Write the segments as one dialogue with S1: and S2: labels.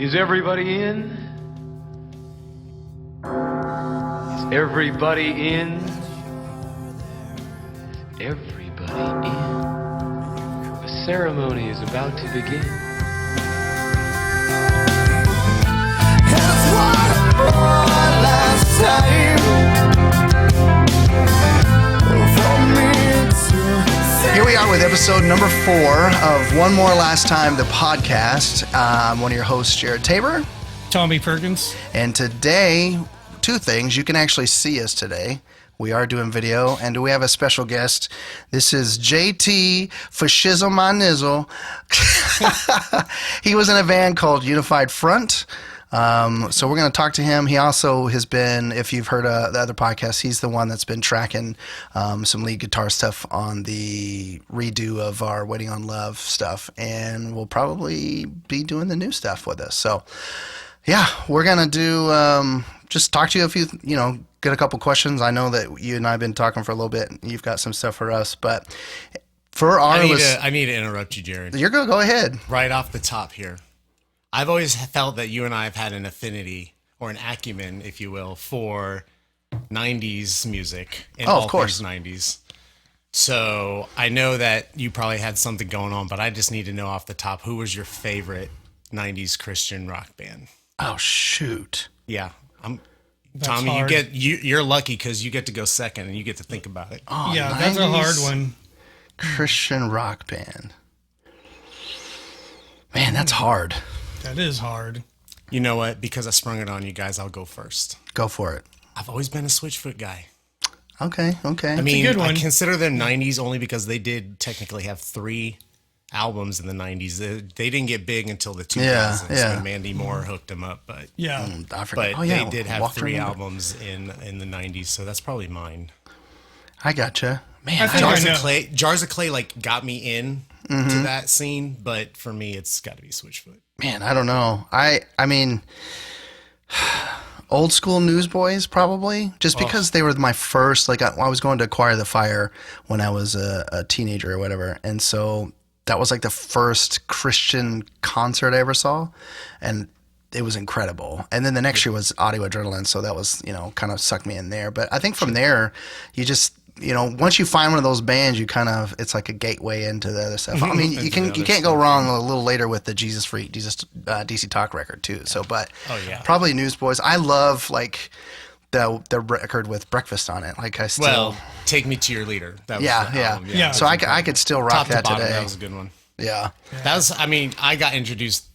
S1: Is everybody in? Is everybody in? Everybody in. The ceremony is about to begin.
S2: Here we are with episode number 4 of One More Last Time, the podcast. I'm one of your hosts, Jared Tabor.
S3: Tommy Perkins.
S2: And today, 2 things. You can actually see us today. We are doing video, and we have a special guest. This is JT for Shizzle My Nizzle. He was in a band called Unified Front. So we're going to talk to him. He also has been, if you've heard the other podcasts, he's the one that's been tracking some lead guitar stuff on the redo of our Waiting on Love stuff, and will probably be doing the new stuff with us. So, yeah, we're going to do just talk to you if you get a couple questions. I know that you and I have been talking for a little bit. You've got some stuff for us, but for our
S4: I need to interrupt you, Jared.
S2: You're good. Go ahead.
S4: Right off the top here. I've always felt that you and I have had an affinity, or an acumen, if you will, for 90s music and all things 90s. So I know that you probably had something going on, but I just need to know off the top, who was your favorite 90s Christian rock band?
S2: Oh, shoot.
S4: Yeah.
S3: That's
S4: Tommy,
S3: hard.
S4: you're lucky because you get to go second and you get to think about it.
S2: Oh,
S3: Yeah,
S2: 90s
S3: that's a hard one.
S2: Christian rock band. Man, that's hard.
S3: That is hard.
S4: You know what? Because I sprung it on you guys, I'll go first.
S2: Go for it.
S4: I've always been a Switchfoot guy.
S2: Okay.
S4: I mean,
S3: good one.
S4: I consider them 90s only because they did technically have 3 albums in the 90s. They didn't get big until the 2000s
S2: Yeah.
S4: when Mandy Moore hooked them up. But
S3: Yeah.
S2: I forgot.
S4: but they did have
S2: Walk
S4: 3
S2: Around.
S4: albums in the 90s, so that's probably mine.
S2: I gotcha. Man,
S3: I think
S4: Jars of Clay like got me in to that scene, but for me, it's got to be Switchfoot.
S2: man, I don't know. I mean, old school Newsboys probably, just because they were my first. Like I was going to Choir the Fire when I was a teenager or whatever, and so that was like the first Christian concert I ever saw, and it was incredible. And then the next year was Audio Adrenaline, so that was kind of sucked me in there. But I think from there, you just once you find one of those bands, you kind of, it's like a gateway into the other stuff. I mean, you can't go wrong a little later with the Jesus DC Talk record too. So, but probably Newsboys. I love like the record with Breakfast on it. Like I still
S4: Take Me to Your Leader. That was the album.
S3: Yeah.
S2: So I could still rock
S4: Top to
S2: that
S4: bottom,
S2: today.
S4: that was a good one.
S2: Yeah.
S4: That was, I mean, I got introduced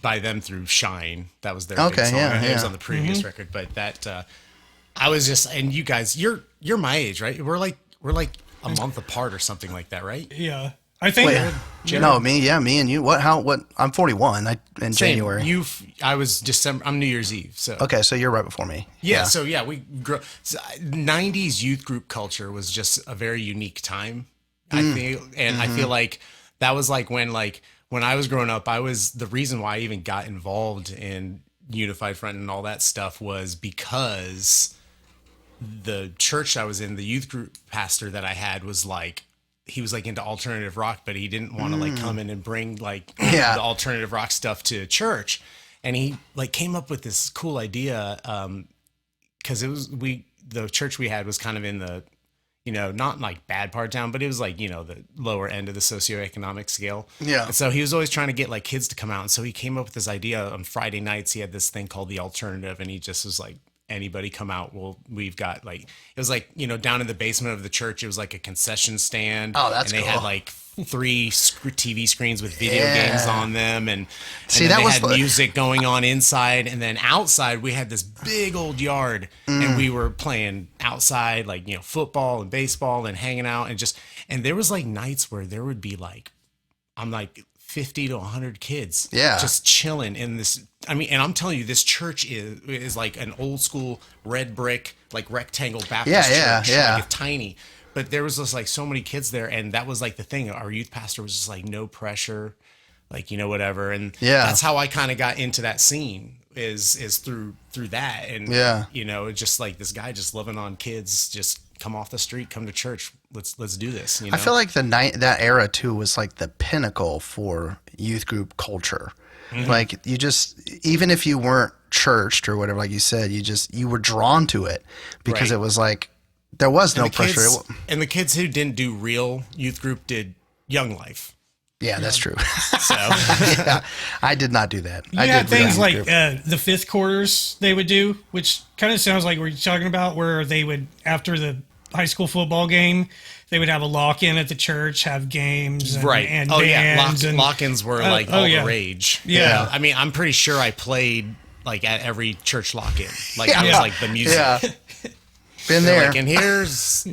S4: by them through Shine. That was their big
S2: Okay,
S4: song.
S2: yeah,
S4: It was
S2: yeah.
S4: on the previous record, but that I was just, and you guys, you're my age, right? We're like a month apart or something like that, right?
S3: Yeah. I think
S2: Me and you. What? I'm 41 in January.
S4: I was December. I'm New Year's Eve. So
S2: Okay, so you're right before me.
S4: yeah. So yeah, we grew. 90s youth group culture was just a very unique time. I think, and I feel like that was like when I was growing up, the reason why I even got involved in Unified Front and all that stuff was because the church I was in, the youth group pastor that I had was like, he was like into alternative rock, but he didn't want to like come in and bring like the alternative rock stuff to church. And he like came up with this cool idea. Cause the church we had was kind of in the, not like bad part of town, but it was like, the lower end of the socioeconomic scale.
S2: Yeah.
S4: And so he was always trying to get like kids to come out. And so he came up with this idea on Friday nights. He had this thing called the Alternative, and he just was like, anybody come out. Well, we've got like, it was like, down in the basement of the church, it was like a concession stand.
S2: Oh, that's
S4: And they
S2: cool.
S4: had like 3 TV screens with video games on them. And
S2: See,
S4: then
S2: that
S4: they
S2: was
S4: had music going on inside. And then outside we had this big old yard and we were playing outside, like, football and baseball and hanging out and there was like nights where there would be like, I'm like 50 to 100 kids just chilling in this. I mean, and I'm telling you, this church is like an old school red brick, like rectangle Baptist church. Like it's tiny. But there was just like so many kids there. And that was like the thing. Our youth pastor was just like, no pressure, like, whatever. And that's how I kind of got into that scene is through that. And, it's just like this guy just loving on kids, just come off the street, come to church. Let's do this.
S2: I feel like that era too was like the pinnacle for youth group culture. Like you just, even if you weren't churched or whatever, like you said, you were drawn to it because
S4: Right.
S2: it was like, there was no pressure.
S4: And the kids who didn't do real youth group did Young Life.
S2: Yeah, that's true.
S4: So
S2: Yeah, I did not do that.
S3: You
S2: I
S3: had
S2: did
S3: things
S2: youth
S3: like
S2: group.
S3: the fifth quarters they would do, which kind of sounds like what you're talking about, where they would, after the high school football game, they would have a lock-in at the church, have games, and,
S4: right.
S3: and
S4: Oh yeah,
S3: bands and
S4: lock-ins were like all
S3: yeah.
S4: the rage.
S3: Yeah.
S4: I mean, I'm pretty sure I played like at every church lock-in. Like
S2: Yeah.
S4: it was like the music.
S2: Yeah, been
S4: They're
S2: there.
S4: like, and here's,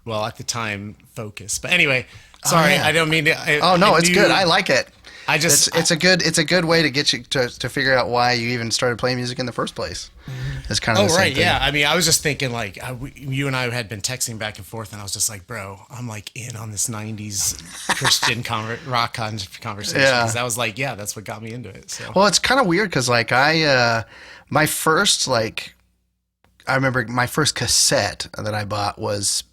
S4: well, at the time, Focus. But anyway, sorry,
S2: yeah.
S4: I don't mean to.
S2: Oh no,
S4: I
S2: it's
S4: knew-
S2: good. I like it.
S4: I just,
S2: It's a good way to get you to figure out why you even started playing music in the first place. It's kind of
S4: oh
S2: the same
S4: right,
S2: thing.
S4: yeah. I mean, I was just thinking like you and I had been texting back and forth, and I was just like, bro, I'm like in on this '90s Christian rock conversation.
S2: Yeah.
S4: 'Cause that was like, yeah, that's what got me into it. So
S2: Well, it's kind of weird because like my first I remember my first cassette that I bought was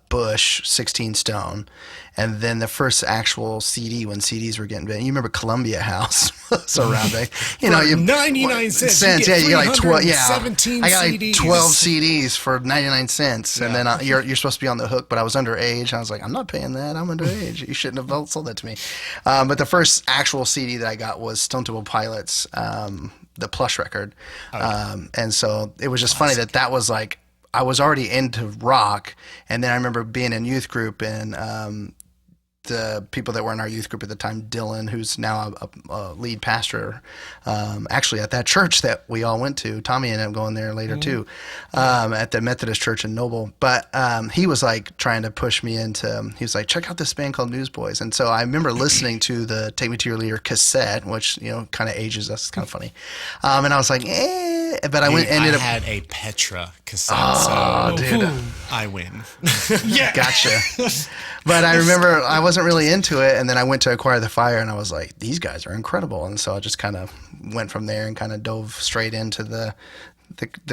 S2: Bush 16 Stone, and then the first actual CD when CDs were getting big. You remember Columbia House was around there. You know,
S4: For
S2: you
S4: 99 cents, you get
S2: you got like 12. Yeah,
S4: 317
S2: I got like
S4: CDs.
S2: 12 CDs for 99 cents, and
S4: Yeah.
S2: then you're supposed to be on the hook. But I was underage. I was like, I'm not paying that. I'm underage. You shouldn't have sold that to me. But the first actual CD that I got was Stone Temple Pilots, the Plush record, and so it was just funny that was like. I was already into rock, and then I remember being in youth group, and the people that were in our youth group at the time, Dylan, who's now a lead pastor, actually at that church that we all went to. Tommy ended up going there later too, at the Methodist Church in Noble. But he was like trying to push me into. He was like, check out this band called Newsboys, and so I remember listening to the Take Me to Your Leader cassette, which kind of ages us. It's kind of funny, and I was like, but I ended up.
S4: had a Petra cassette,
S2: Oh,
S4: so
S2: dude.
S4: I win.
S3: yeah.
S2: Gotcha. But I remember I wasn't really into it, and then I went to Acquire the Fire, and I was like, these guys are incredible. And so I just kind of went from there and kind of dove straight into the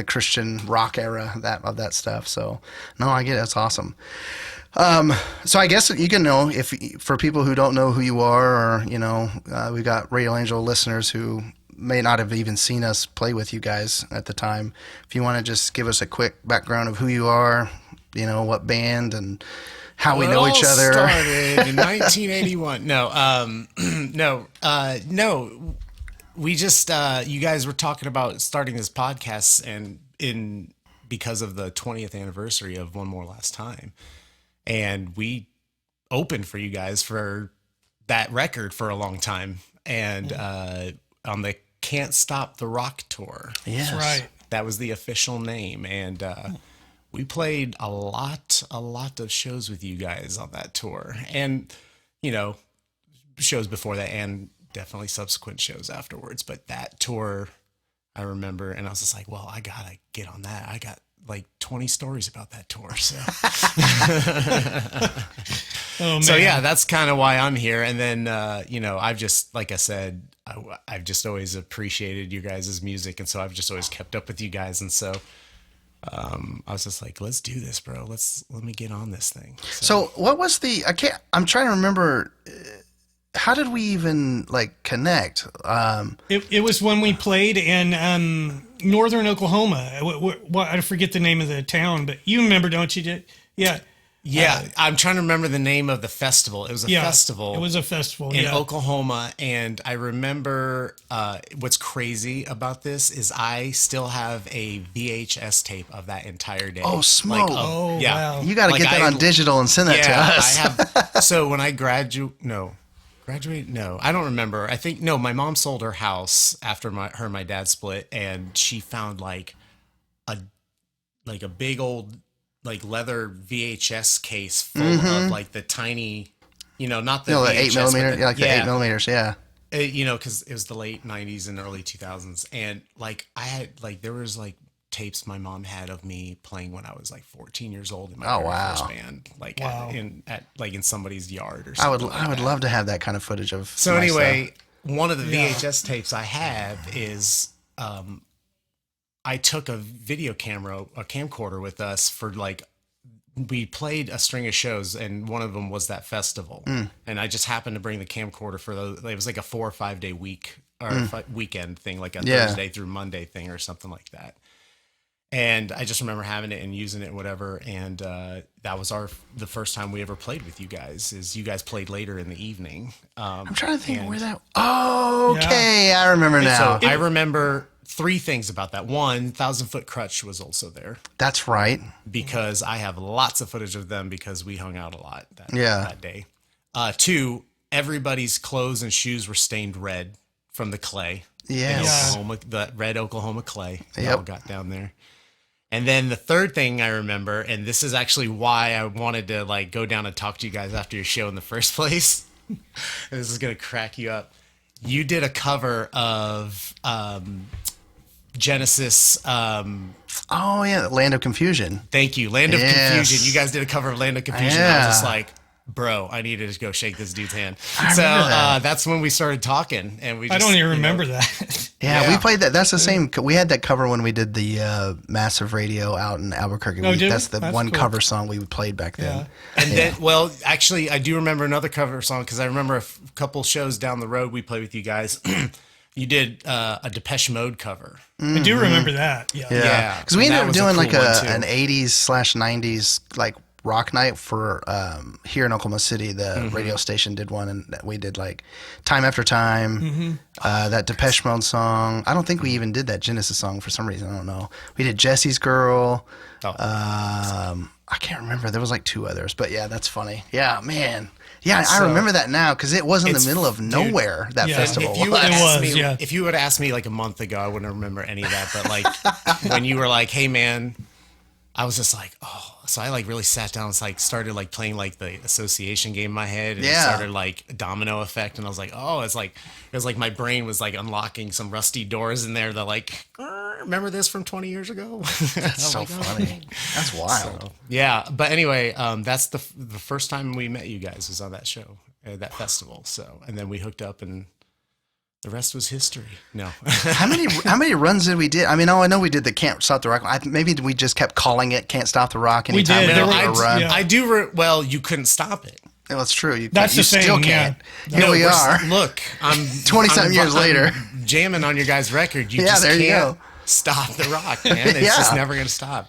S2: Christian rock era of that stuff. So no, I get it. It's awesome. So I guess you can know, if for people who don't know who you are, or we got Radio Angel listeners who may not have even seen us play with you guys at the time. If you want to just give us a quick background of who you are, what band and how we know each other.
S4: It all started in 1981. No. We just you guys were talking about starting this podcast, and because of the 20th anniversary of One More Last Time, and we opened for you guys for that record for a long time, and on the Can't Stop the Rock tour.
S2: Yes.
S3: That's right.
S4: That was the official name, and we played a lot of shows with you guys on that tour, and shows before that, and definitely subsequent shows afterwards. But that tour, I remember, and I was just like, well, I gotta get on that. I got like 20 stories about that tour, so.
S3: Oh, man.
S4: So yeah, that's kind of why I'm here. And then, I've just, like I said, I've just always appreciated you guys' music. And so I've just always kept up with you guys. And so I was just like, let's do this, bro. Let me get on this thing.
S2: So what was I'm trying to remember, how did we even connect?
S3: It was when we played in northern Oklahoma. I forget the name of the town, but you remember, don't you? Yeah.
S4: Yeah, I'm trying to remember the name of the festival. It was a festival.
S3: It was a festival
S4: in Oklahoma, and I remember what's crazy about this is I still have a VHS tape of that entire day.
S2: Oh, smoke!
S3: Wow.
S2: You got to get that on digital and send that to us.
S4: I have. So when I graduate, no, I don't remember. I think my mom sold her house after her and my dad split, and she found a big old leather VHS case full of the tiny, not the
S2: the
S4: VHS,
S2: 8mm,
S4: but
S2: the 8mm, yeah.
S4: Because it was the late 90s and early 2000s, and I had there was tapes my mom had of me playing when I was 14 years old in my very first band, in somebody's yard or something.
S2: I would love to have that kind of footage of.
S4: So
S2: my
S4: anyway,
S2: stuff.
S4: one of the VHS tapes I have is I took a video camera, a camcorder with us for we played a string of shows, and one of them was that festival. And I just happened to bring the camcorder for those. It was like a 4 or 5 day week or weekend thing, like a Thursday through Monday thing or something like that. And I just remember having it and using it, whatever. And that was the first time we ever played with you guys. Is you guys played later in the evening.
S2: I'm trying to think where that. Oh, okay, I remember now.
S4: So I remember 3 things about that. 1, 1,000 Foot Crutch was also there.
S2: That's right.
S4: Because I have lots of footage of them because we hung out a lot that day. 2, everybody's clothes and shoes were stained red from the clay.
S2: Yes.
S4: Oklahoma, the red Oklahoma clay.
S2: Yep.
S4: All got down there. And then the third thing I remember, and this is actually why I wanted to like go down and talk to you guys after your show in the first place. This is gonna crack you up. You did a cover of Genesis.
S2: Oh yeah, Land of Confusion.
S4: Thank you, Land of Confusion. You guys did a cover of Land of Confusion.
S2: Yeah.
S4: I was just like, bro, I needed to go shake this dude's hand.
S2: I remember that.
S4: That's when we started talking, and we.
S3: I don't even remember that.
S2: Yeah, we played that. That's the same. We had that cover when we did the Massive Radio out in Albuquerque. That's the one
S3: cool.
S2: cover song we played back then.
S3: Yeah.
S4: And then, well, actually, I do remember another cover song because I remember a couple shows down the road we played with you guys. You did a Depeche Mode cover.
S3: I do remember that. Yeah.
S4: Yeah.
S2: Because we
S4: And
S2: ended
S4: that
S2: up
S4: was a
S2: doing
S4: cool
S2: like
S4: one, too.
S2: an 80s/90s like rock night for here in Oklahoma City. The radio station did one, and we did like Time After Time, that Depeche Mode song. I don't think we even did that Genesis song for some reason. I don't know. We did Jesse's Girl. I can't remember. There was like 2 others, but yeah, that's funny. Yeah, man. Yeah, I remember that now because it was in the middle of nowhere, that festival.
S4: If you would have asked me like a month ago, I wouldn't remember any of that. But like when you were like, "Hey, man," I was just like, "Oh." So I like really sat down and like started like playing like the association game in my head, and it started like a domino effect, and I was like, "Oh," it was like my brain was like unlocking some rusty doors in there that like, remember this from 20 years ago?
S2: That's so funny. That's wild.
S4: So, yeah, but anyway, that's the first time we met you guys was on that show, that festival. So, and then we hooked up, and the rest was history. No.
S2: How many runs did we did? I mean, I know we did the Can't Stop the Rock. Maybe we just kept calling it Can't Stop the Rock anytime we
S3: did.
S2: did a
S3: There
S2: run.
S3: yeah.
S4: I do. Well, you couldn't stop it.
S2: Well, it's true.
S3: That's
S2: you
S3: the same.
S2: still can't.
S3: Yeah.
S2: Here we
S4: we're
S2: are.
S4: Look, I'm
S2: 20-something years later.
S4: I'm jamming on your guys' record. You
S2: Yeah,
S4: just
S2: there you
S4: can't
S2: go.
S4: stop the rock, man. It's just never gonna stop.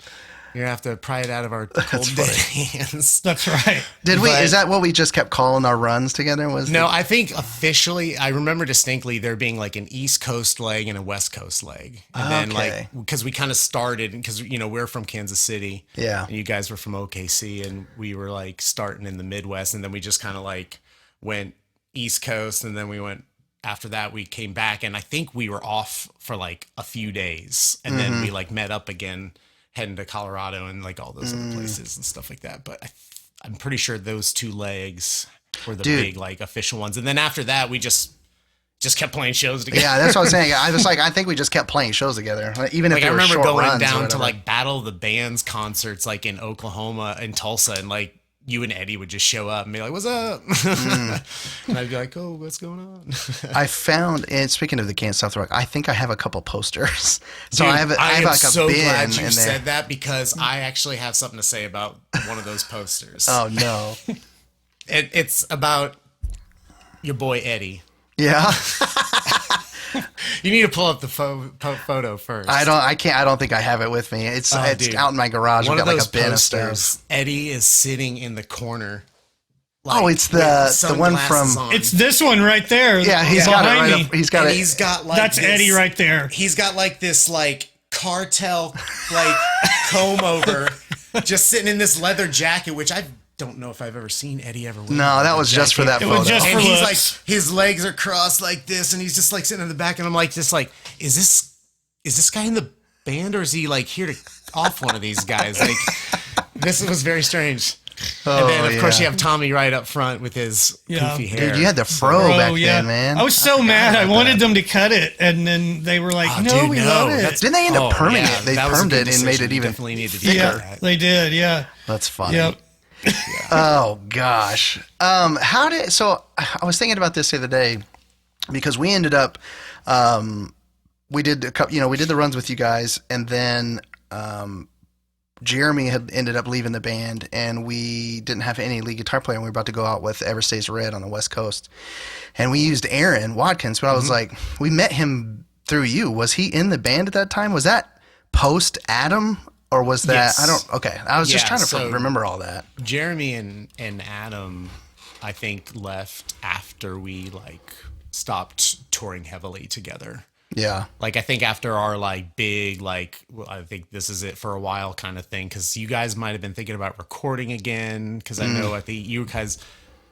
S4: You're gonna have to pry it out of our cold dead hands.
S3: That's right.
S2: Did we?
S4: But-
S2: Is that what we just kept calling our runs together?
S4: No, I think officially, I remember distinctly there being like an East Coast leg and a West Coast leg. And then like, because we kind of started, because, we're from Kansas City.
S2: Yeah.
S4: And you guys were from OKC, and we were like starting in the Midwest. And then we just kind of like went East Coast. And then we went, after that, we came back. And I think we were off for like a few days. And then we like met up again, heading to Colorado and like all those other places and stuff like that. But I'm pretty sure those 2 legs were the big like official ones. And then after that, we just kept playing shows together.
S2: Yeah, that's what I was saying. I was like, I think we just kept playing shows together, even if
S4: Like
S2: they
S4: I
S2: were
S4: remember
S2: short
S4: going
S2: runs or
S4: down to
S2: whatever.
S4: like Battle of the Bands concerts like in Oklahoma and Tulsa, and like you and Eddie would just show up and be like, "What's up?" And I'd be like, "Oh, what's going on?"
S2: I found, and speaking of the Can't Stop the Rock, I think I have a couple posters. So
S4: Dude,
S2: I have
S4: am
S2: like a
S4: so
S2: bin
S4: glad
S2: in
S4: you
S2: there.
S4: said that because I actually have something to say about one of those posters.
S2: Oh no!
S4: It's about your boy Eddie.
S2: Yeah,
S4: You need to pull up the photo first.
S2: I don't think I have it with me. It's
S4: Dude.
S2: out in my garage.
S4: One
S2: I've
S4: of
S2: got like
S4: those
S2: a bin of
S4: posters,
S2: stuff.
S4: Eddie is sitting in the corner.
S2: It's
S4: with
S2: the one
S4: sunglasses
S2: from.
S4: on.
S3: It's this one right there.
S2: Yeah, he's got it
S3: behind
S2: right
S3: me.
S2: up. He's got
S4: And
S2: it.
S4: he's got like
S3: That's
S4: this-
S3: Eddie right there.
S4: He's got like this like cartel like comb over, just sitting in this leather jacket, which I don't know if I've ever seen Eddie ever wear.
S2: No, that was just for that
S3: It
S2: photo.
S3: was just
S4: And
S3: for
S4: he's
S3: looks.
S4: like, his legs are crossed like this, and he's just like sitting in the back, and I'm like, just like, is this guy in the band, or is he like here to off one of these guys? Like, this was very strange. And then, of course, you have Tommy right up front with his goofy hair.
S2: Dude, you had the fro back then, man.
S3: I was so mad. I wanted them to cut it, and then they were like, "No,
S4: dude,
S3: we
S4: no,
S3: love it."
S4: that's-
S2: Didn't they end up perming
S4: yeah,
S2: it? They
S4: that was a
S2: permed
S4: good
S2: it and made
S4: decision.
S2: it
S4: You
S2: even
S4: definitely need to do
S2: thicker.
S3: Yeah, they did. Yeah.
S2: That's funny.
S3: Yep.
S2: Oh gosh. So I was thinking about this the other day because we ended up, we did a couple, we did the runs with you guys, and then Jeremy had ended up leaving the band, and we didn't have any lead guitar player, and we were about to go out with Ever Stays Red on the West Coast. And we used Aaron Watkins, but I was like, we met him through you. Was he in the band at that time? Was that post Adam, or was that,
S4: Yes.
S2: Okay. I was just
S4: Yeah,
S2: trying to
S4: so-
S2: remember all that.
S4: Jeremy and Adam, I think, left after we like stopped touring heavily together.
S2: Yeah.
S4: Like I think after our like big like, well, I think this is it for a while kind of thing, because you guys might have been thinking about recording again, because I know I think you guys,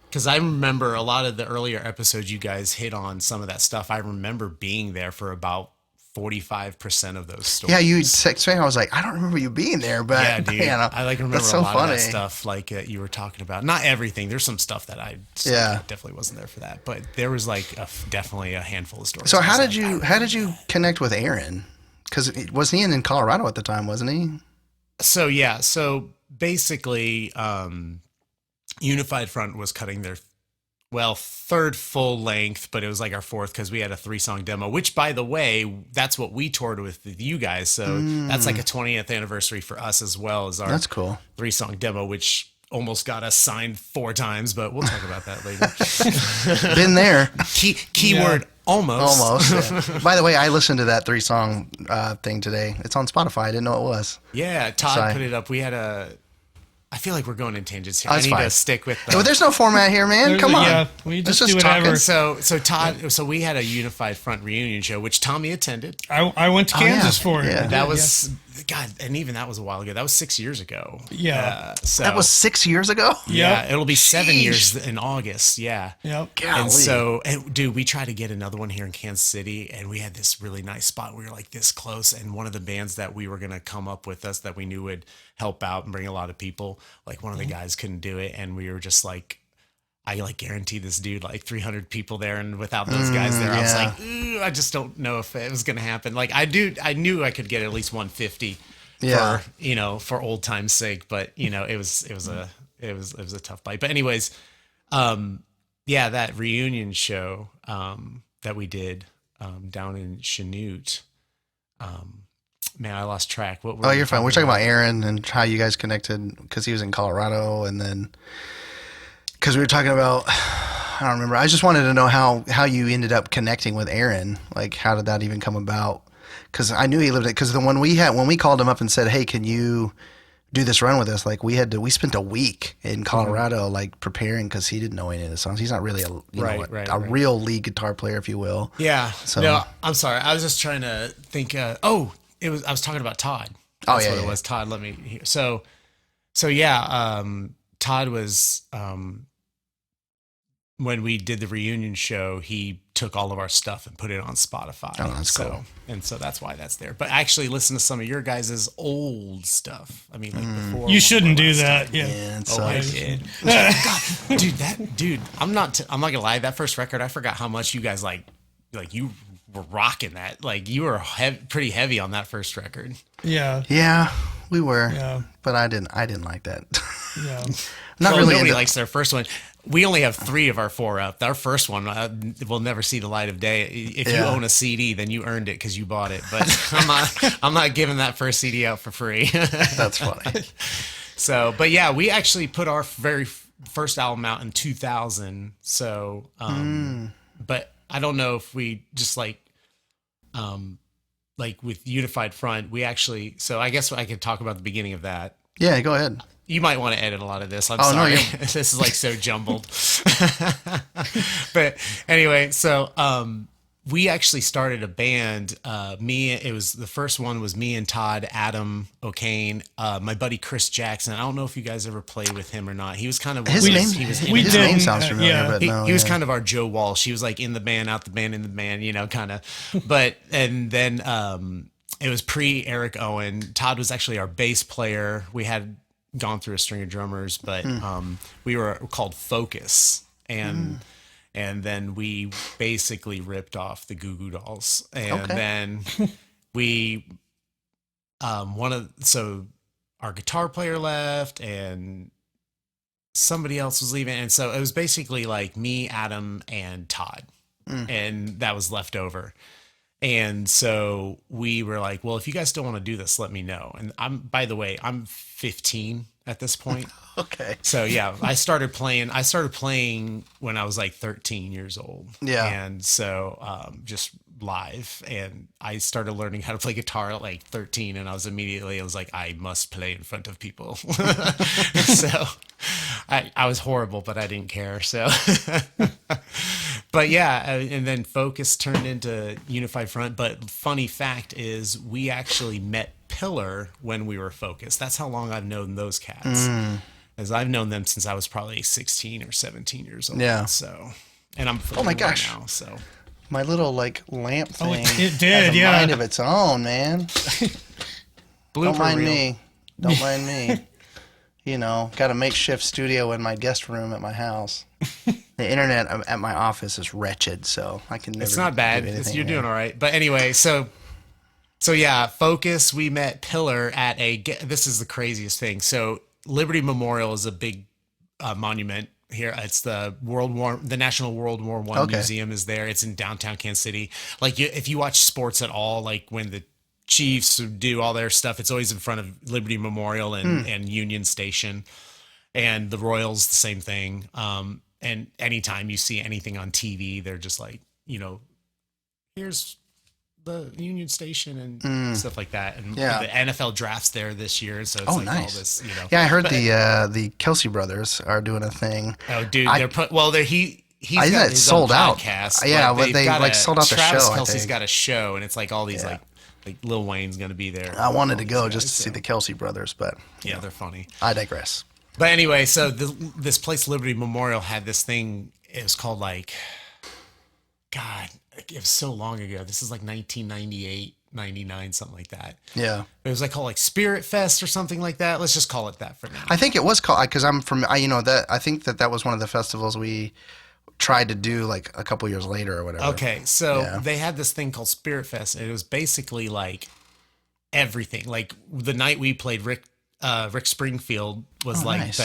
S4: because I remember a lot of the earlier episodes you guys hit on some of that stuff. I remember being there for about 45% of those stories.
S2: Yeah, you text me. I was like, I don't remember you being there, but
S4: Yeah, dude.
S2: man,
S4: I like remember
S2: that's
S4: a
S2: so
S4: lot
S2: funny.
S4: of that stuff like you were talking about. Not everything. There's some stuff that I definitely wasn't there for that, but there was like definitely a handful of stories.
S2: So
S4: I was
S2: how
S4: like,
S2: did you connect with Aaron? Because wasn't he in Colorado at the time? Wasn't he?
S4: So yeah, so basically, Unified Front was cutting their third full length, but it was like our fourth because we had a 3-song demo, which by the way, that's what we toured with you guys. So that's like a 20th anniversary for us as well as our
S2: That's cool.
S4: 3-song demo, which almost got us signed 4 times, but we'll talk about that later.
S2: Been there.
S4: Keyword almost.
S2: Almost. Yeah. By the way, I listened to that 3-song thing today. It's on Spotify. I didn't know it was.
S4: Yeah, Todd
S2: Sorry.
S4: put it up. We had I feel like we're going in tangents here.
S2: That's
S4: I need
S2: fine.
S4: to stick with
S2: Well, there's no format here, man.
S3: There's
S2: Come
S3: a-
S2: on.
S3: yeah, we
S2: Let's
S3: just do whatever.
S2: talking.
S4: So Todd, so we had a Unified Front reunion show, which Tommy attended.
S3: I went to
S2: Oh, yeah.
S3: Kansas for it.
S2: Yeah.
S4: That was God, and even that was a while ago. That was 6 years ago.
S3: Yeah.
S4: So
S2: That was 6 years ago?
S4: yeah.
S3: Yep.
S4: It'll be 7
S2: Sheesh.
S4: years in August. Yeah.
S3: Yep.
S2: Golly.
S4: And so, dude, we tried to get another one here in Kansas City, and we had this really nice spot. We were like this close, and one of the bands that we were gonna come up with us that we knew would help out and bring a lot of people, like one of the guys couldn't do it, and we were just like, I like guarantee this dude like 300 people there, and without those guys there, I was
S2: yeah.
S4: like, "Ooh, I just don't know if it was gonna happen. Like I knew I could get at least 150.
S2: Yeah.
S4: For for old time's sake, but it was a tough bite. But anyways, that reunion show that we did down in Chanute, man, I lost track. What were
S2: Oh,
S4: we
S2: you're fine. We're talking
S4: about?
S2: about Aaron and how you guys connected because he was in Colorado, and then because we were talking about, I don't remember. I just wanted to know how you ended up connecting with Aaron. Like, how did that even come about? Because I knew he lived it. Because when we called him up and said, "Hey, can you do this run with us?" Like we spent a week in Colorado, like preparing because he didn't know any of the songs. He's not really a real lead guitar player, if you will.
S4: Yeah.
S2: So-
S4: No, I'm sorry. I was just trying to think. I was talking about Todd.
S2: Oh,
S4: That's
S2: yeah,
S4: what
S2: yeah.
S4: it was. Todd, let me hear. So yeah, Todd was, when we did the reunion show, he took all of our stuff and put it on Spotify.
S2: Oh, that's cool.
S4: And so that's why that's there. But actually listen to some of your guys' old stuff. I mean, like before.
S3: You shouldn't do
S4: last
S3: that.
S4: time.
S3: Yeah.
S2: Yeah, it
S4: Oh, I
S2: sucks.
S4: did. God, dude, I'm not gonna lie. That first record, I forgot how much you guys like you were rocking that. Like you were pretty heavy on that first record.
S3: Yeah.
S2: Yeah, we were.
S3: Yeah.
S2: But I didn't like that.
S3: Yeah.
S2: Not
S4: Well,
S2: really.
S4: nobody
S2: into-
S4: likes their first one. We only have 3 of our 4 up. Our first one will never see the light of day. If you
S2: Yeah.
S4: own a CD, then you earned it because you bought it. But I'm not giving that first CD out for free.
S2: That's funny.
S4: So, but yeah, we actually put our very first album out in 2000. So, but I don't know if we just like with Unified Front, we actually. So I guess I could talk about the beginning of that.
S2: Yeah, go ahead.
S4: You might want to edit a lot of this. I'm
S2: Oh, no,
S4: sorry.
S2: you're-
S4: This is like so jumbled. But anyway, so we actually started a band. The first one was me and Todd, Adam O'Kane, my buddy Chris Jackson. I don't know if you guys ever played with him or not. He was kind of
S2: His name.
S4: He was
S3: We
S2: his
S3: did.
S2: name sounds familiar,
S3: Yeah.
S2: but no.
S4: he was
S2: yeah.
S4: kind of our Joe Walsh. He was like in the band, out the band, in the band, kind of. But and then it was pre Eric Owen. Todd was actually our bass player. We had gone through a string of drummers, but we were called Focus, and then we basically ripped off the Goo Goo Dolls, and
S2: Okay.
S4: then we so our guitar player left and somebody else was leaving, and so it was basically like me, Adam, and Todd, and that was left over. And so we were like, well, if you guys don't want to do this, let me know. And by the way, I'm 15 at this point.
S2: Okay.
S4: So yeah, I started playing when I was like 13 years old.
S2: Yeah.
S4: And so just live, and I started learning how to play guitar at like 13, and I was like, I must play in front of people. So I was horrible, but I didn't care. So but yeah, and then Focus turned into Unified Front. But funny fact is, we actually met Pillar when we were Focus. That's how long I've known those cats. As I've known them since I was probably 16 or 17 years old.
S2: Yeah.
S4: So, and I'm
S2: Oh my gosh.
S4: now. So
S2: My little like lamp thing.
S3: it did,
S2: has a
S3: yeah.
S2: mind of its own, man. Don't mind me. Don't mind me. You know, got a makeshift studio in my guest room at my house. The internet at my office is wretched, so I can never.
S4: it's not bad.
S2: do anything
S4: You're
S2: here.
S4: doing all right. But anyway, so yeah, Focus. We met Pillar at this is the craziest thing. So Liberty Memorial is a big monument here. It's the National World War I Museum is there. It's in downtown Kansas City. Like if you watch sports at all, like when the Chiefs do all their stuff, it's always in front of Liberty Memorial and Union Station, and the Royals, the same thing. And anytime you see anything on TV, they're just like, here's the Union Station and stuff like that. And
S2: Yeah.
S4: the NFL draft's there this year, so it's like
S2: nice.
S4: all this,
S2: Yeah, I heard the Kelsey brothers are doing a thing.
S4: Oh, dude,
S2: I-
S4: they're he's
S2: I think
S4: got
S2: it's
S4: his
S2: sold
S4: own
S2: out.
S4: podcast.
S2: Yeah,
S4: but
S2: but they
S4: got
S2: sold out the
S4: Travis
S2: show, I
S4: Kelce's
S2: think.
S4: got a show, and it's like all these
S2: Yeah.
S4: like Lil Wayne's gonna be there.
S2: I wanted to
S4: All
S2: go
S4: these
S2: just
S4: guys,
S2: to see
S4: so-
S2: the Kelsey brothers, but
S4: Yeah, they're funny.
S2: I digress.
S4: But anyway, so this place, Liberty Memorial, had this thing. It was called like, God, it was so long ago. This is like 1998, 99, something like that.
S2: Yeah.
S4: It was like called like Spirit Fest or something like that. Let's just call it that for now.
S2: I think it was called, because I'm from, I think that was one of the festivals we tried to do like a couple years later or whatever.
S4: Okay, so
S2: Yeah.
S4: they had this thing called Spirit Fest, and it was basically like everything. Like the night we played, Rick Springfield was like
S2: nice.
S4: the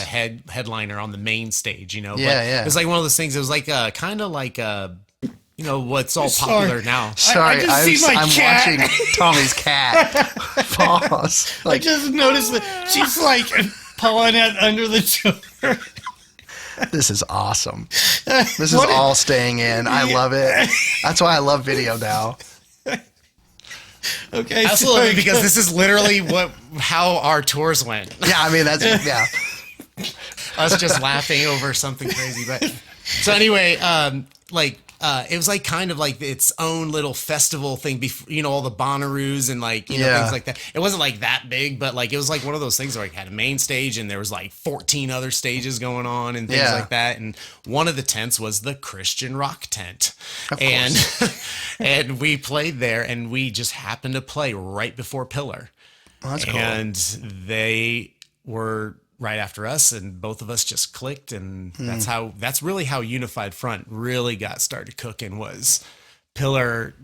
S4: headliner on the main stage,
S2: Yeah,
S4: but
S2: yeah.
S4: it was like one of those things. It was like kind of like what's all
S3: Sorry.
S4: popular now.
S2: Sorry,
S3: just see my
S2: I'm
S3: cat.
S2: watching Tommy's cat. Pause.
S3: I
S2: Like,
S3: just noticed that she's like pulling it under the door.
S2: this is awesome. This is all staying in. I love it. That's why I love video now.
S3: Okay,
S4: Absolutely,
S3: so-
S4: because this is literally how our tours went.
S2: Yeah, I mean, that's, yeah.
S4: Us just laughing over something crazy. But so anyway, it was like kind of like its own little festival thing. Before, all the Bonnaroos and
S2: Yeah.
S4: things like that. It wasn't like that big, but like it was like one of those things where it had a main stage and there was like 14 other stages going on and things
S2: Yeah.
S4: like that. And one of the tents was the Christian rock tent,
S2: Of
S4: and and we played there, and we just happened to play right before Pillar.
S2: Well, that's cool.
S4: And they were right after us, and both of us just clicked, and that's really how Unified Front really got started cooking. Was Pillar